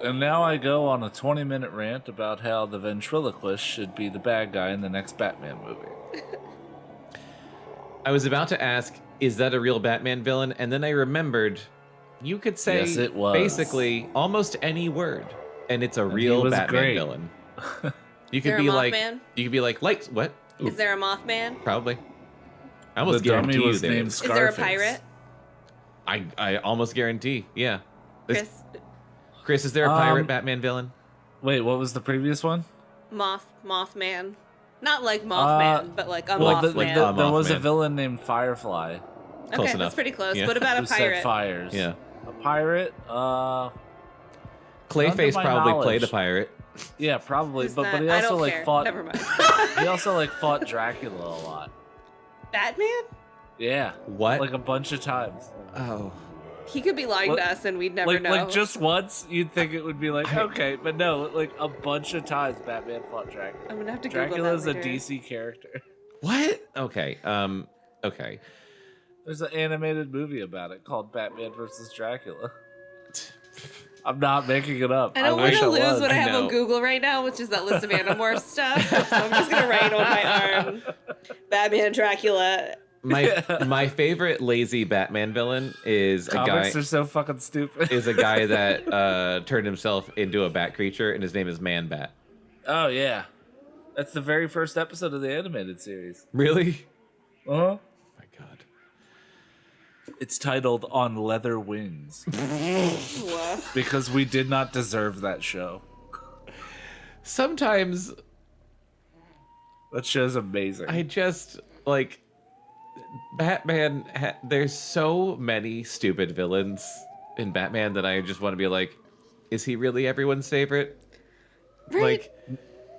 And now I go on a 20-minute rant about how the ventriloquist should be the bad guy in the next Batman movie. I was about to ask, is that a real Batman villain? And then I remembered, you could say Yes, it was. basically almost any word, and it's a And he real was Batman great. villain. You there could be a like, Mothman? you could be like what? Ooh, Is there a Mothman? probably. I almost The dummy guarantee you was there named is. Is there a Scarface. pirate? I almost guarantee. Yeah. Kris, is there a pirate Batman villain? Wait, what was the previous one? Mothman. Not like Mothman, but like a well, Mothman. There was a Mothman. villain named Firefly Close Okay, enough. that's pretty close. Yeah. What about who a set pirate? fires. Yeah. A pirate? Clayface my probably knowledge. played a pirate. Yeah, probably. Who's But that? he I also don't like care. fought. Never mind. He also like fought Dracula a lot. Batman? Yeah. What? Like a bunch of times. Oh. He could be lying What- to us and we'd never know. Like just once, you'd think it would be like okay, but no, like a bunch of times Batman fought Dracula. I'm gonna have to Google Dracula's that a later. DC character. What? Okay. Okay. There's an animated movie about it called Batman versus Dracula. I'm not making it up. I don't want wish to I lose was. what I I have know. on Google right now, which is that list of Animorph stuff. So I'm just gonna write on my arm, Batman, Dracula. My favorite lazy Batman villain is Comics a are so fucking stupid. guy that turned himself into a bat creature, and his name is Man Bat. Oh yeah, that's the very first episode of the animated series. Really? Uh-huh. Oh my god. It's titled On Leather Wings What? because we did not deserve that show. Sometimes That show's amazing. I just like Batman. There's so many stupid villains in Batman that I just want to be like, is he really everyone's favorite? Right. Like,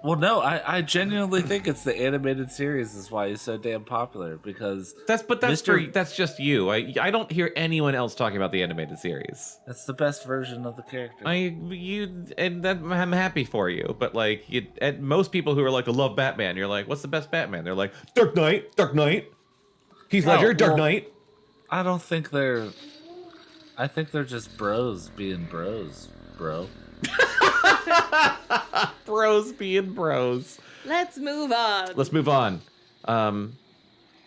Well, no, I genuinely think it's the animated series is why he's so damn popular because that's Mr. that's just you. I don't hear anyone else talking about the animated series. that's the best version of the character. I'm happy for you, but like and most people who are like, I love Batman, you're like, what's the best Batman? They're like, Dark Knight, Heath Ledger, Dark well- Knight. I don't think they're. I think they're just bros being bros, bro. Bros being bros. Let's move on. Let's move on.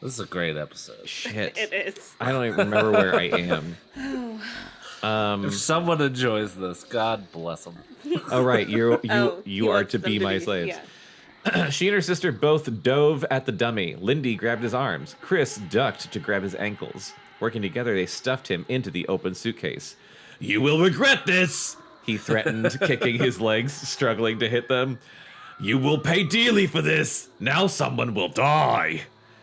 This is a great episode. Shit. It is. I don't even remember where I am. If someone enjoys this, God bless them. Oh right, you He are wants to them be my slaves. Yeah. She and her sister both dove at the dummy. Lindy grabbed his arms. Kris ducked to grab his ankles. Working together, they stuffed him into the open suitcase. You will regret this, he threatened, kicking his legs, struggling to hit them. You will pay dearly for this. Now someone will die.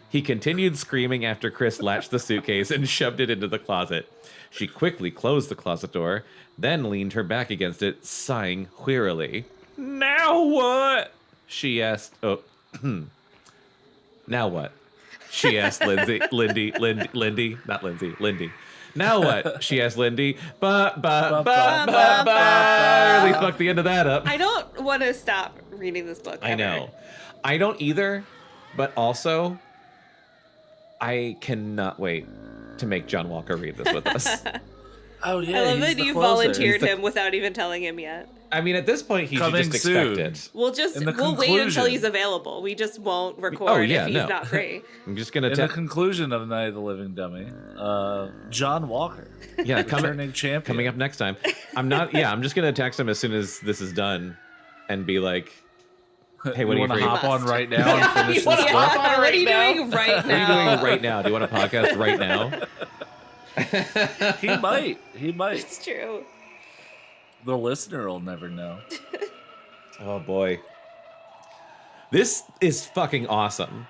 He continued screaming after Kris latched the suitcase and shoved it into the closet. She quickly closed the closet door, then leaned her back against it, sighing wearily. Now what? She asked. Oh, now what? She asked Lindy. Not Lindsay. Lindy. Now what? She asked Lindy. I really fucked the end of that up. I don't want to stop reading this book. I ever. know. I don't either, but also, I cannot wait to make John Walker read this with us. Oh yeah, I love he's that the you closer. volunteered He's the- him without even telling him yet. I mean, at this point, he should Coming just soon. expect it. We'll wait until conclusion. he's available. We just won't record Oh, yeah, if he's no. not free. I'm just gonna In tell. the conclusion of Night of the Living Dummy, John Walker, Yeah, returning champion. coming up next time. I'm not. Yeah, I'm just gonna text him as soon as this is done, and be like, Hey, what you are you want to free? hop on Must. right now and finish this book? What are you doing right What are you now? doing right now? Do you want to podcast right now? He might. He might. It's true. The listener will never know. Oh boy. This is fucking awesome.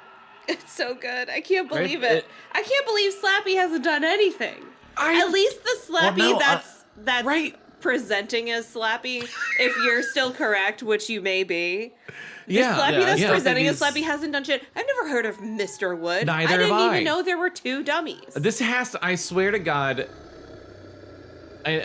It's so good. I can't Right, believe it. I can't believe Slappy hasn't done anything. At least the Slappy Well, no, that's right. presenting as Slappy, if you're still correct, which you may be. The Yeah. Slappy Yeah, that's yeah. presenting as He's- Slappy hasn't done shit. I've never heard of Mr. Wood. Neither I didn't have I. even know there were two dummies. This has to, I swear to God,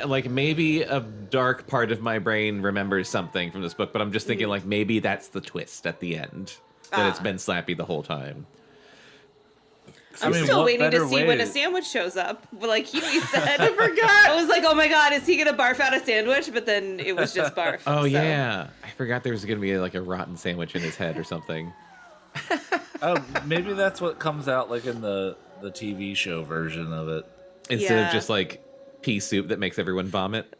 like maybe a dark part of my brain remembers something from this book, but I'm just thinking like maybe that's the twist at the end. That it's been Slappy the whole time. I'm still what waiting to better see when way- a sandwich shows up. Like Huey said, I forgot. I was like, oh my god, is he gonna barf out a sandwich? But then it was just barf. Oh so. yeah. I forgot there was gonna be like a rotten sandwich in his head or something. Oh, maybe that's what comes out like in the TV show version of it. Instead Yeah. of just like pea soup that makes everyone vomit.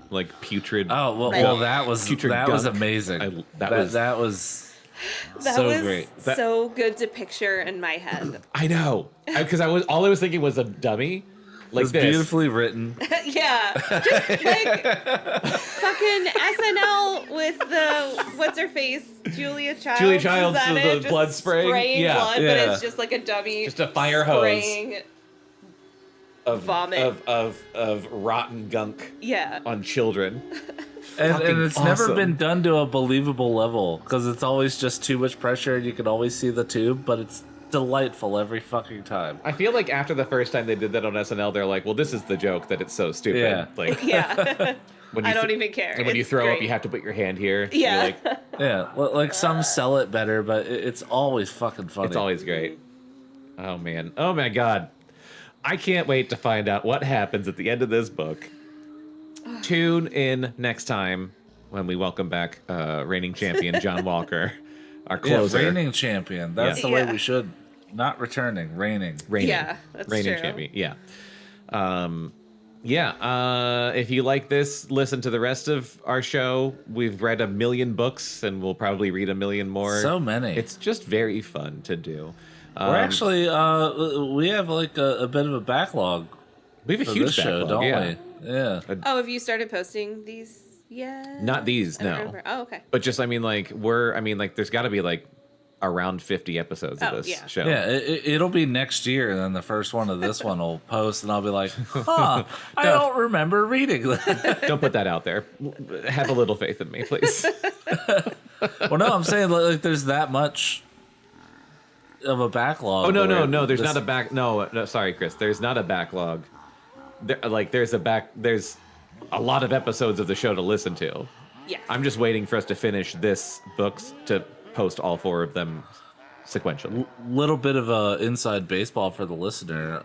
Like putrid. Oh well, Right. well that was Putrid amazing. that was- that was That so was great. so good to picture in my head. I know. Because all I was thinking was a dummy. It Like was this. beautifully written. Yeah, just like fucking SNL with the what's her face, Julia Childs. Julia Childs is that with it? the Just blood spraying? spraying Yeah. blood, Yeah. but it's just like a dummy, Just a fire hose. spraying Of vomit. of rotten gunk Yeah, on children. And Fucking it's never awesome. been done to a believable level because it's always just too much pressure and you can always see the tube, but it's delightful every fucking time. I feel like after the first time they did that on SNL, they're like, well, this is the joke that it's so stupid. Yeah. Like yeah. when I you don't th- even care. And when you It's throw up, great. you have to put your hand here. Yeah. You're like, Yeah, like some sell it better, but it's always fucking funny. it's always great. Oh man. Oh my god. I can't wait to find out what happens at the end of this book. Tune in next time when we welcome back reigning champion John Walker, our closer. reigning champion. That's Yeah. the way Yeah. we should. Not returning, reigning. Reigning. Yeah, that's reigning true. champion. Yeah. If you like this, listen to the rest of our show. We've read 1 million books and we'll probably read 1 million more. So many. It's just very fun to do. We're actually we have like a bit of a backlog we have a for huge this show, backlog, don't yeah. we? Yeah. Oh, have you started posting these yet? Not these, I don't no. remember. Oh, okay. But just, there's got to be like around 50 episodes of Oh, this yeah. show. Yeah, it'll be next year, and then the first one of this one will post, and I'll be like, huh, I don't remember reading that. Don't put that out there. Have a little faith in me, please. Well, no, I'm saying like there's that much of a backlog. Oh, no, where no. There's this- not a back. No, sorry, Chris. There's not a backlog. There's a lot of episodes of the show to listen to. Yes. I'm just waiting for us to finish this books to post all 4 of them sequentially. Little bit of a inside baseball for the listener.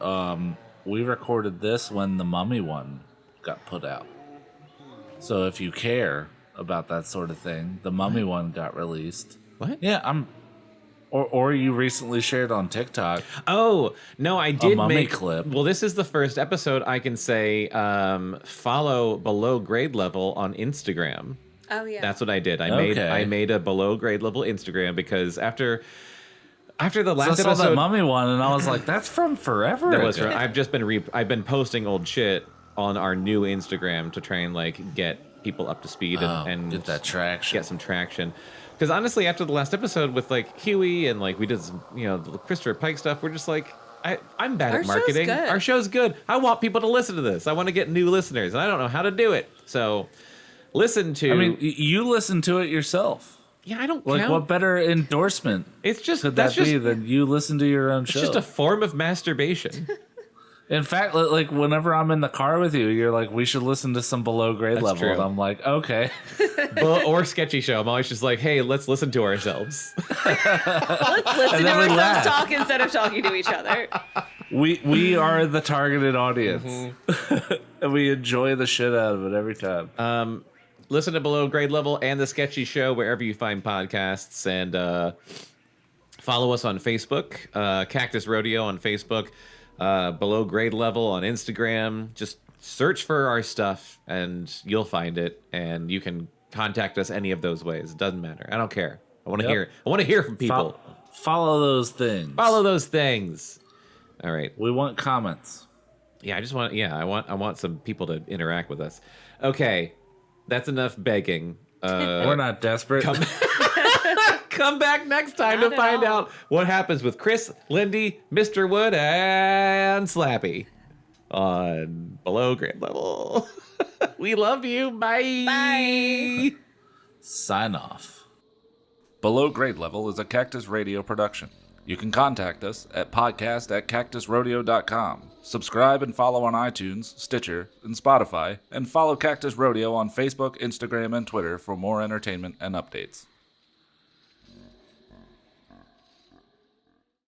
We recorded this when the Mummy one got put out. So if you care about that sort of thing, the Mummy one got released. What? Yeah, or you recently shared on TikTok. Oh, no, I did mummy make clip. Well, this is the first episode I can say follow Below Grade Level on Instagram. Oh yeah. That's what I did. Okay. I made a Below Grade Level Instagram because after the last I saw that episode Mummy one, and I was like, "That's from forever." that was ago. I've just been I've been posting old shit on our new Instagram to try and like get people up to speed and get that traction. get some traction. Because honestly, after the last episode with like Huey and like we did some, the Christopher Pike stuff, we're just like, I'm bad Our at show's marketing. good. Our show's good. I want people to listen to this. I want to get new listeners, and I don't know how to do it. So listen to. I mean, you listen to it yourself. yeah, I don't Like, count. what better endorsement It's just could that's that just be than you listen to your own it's show? just a form of masturbation. In fact, like whenever I'm in the car with you, you're like, "We should listen to some Below Grade That's Level," true. and I'm like, "Okay." Or sketchy show. I'm always just like, hey, let's listen to ourselves. Let's listen to then we ourselves laugh. talk instead of talking to each other. We are the targeted audience, Mm-hmm. and we enjoy the shit out of it every time. Listen to Below Grade Level and the Sketchy Show wherever you find podcasts, and follow us on Facebook, Cactus Rodeo on Facebook, Below Grade Level on Instagram. Just search for our stuff and you'll find it, and you can contact us any of those ways. It doesn't matter. I don't care. I want to hear. I want to hear from people. Follow those things. Follow those things. All right. We want comments. Yeah, I want some people to interact with us. Okay. That's enough begging. We're not desperate. Come back next time Not to at find all. out what happens with Kris, Lindy, Mr. Wood, and Slappy on Below Grade Level. We love you. Bye. Bye. Sign off. Below Grade Level is a Cactus Radio production. You can contact us at podcast@cactusrodeo.com. Subscribe and follow on iTunes, Stitcher, and Spotify, and follow Cactus Rodeo on Facebook, Instagram, and Twitter for more entertainment and updates.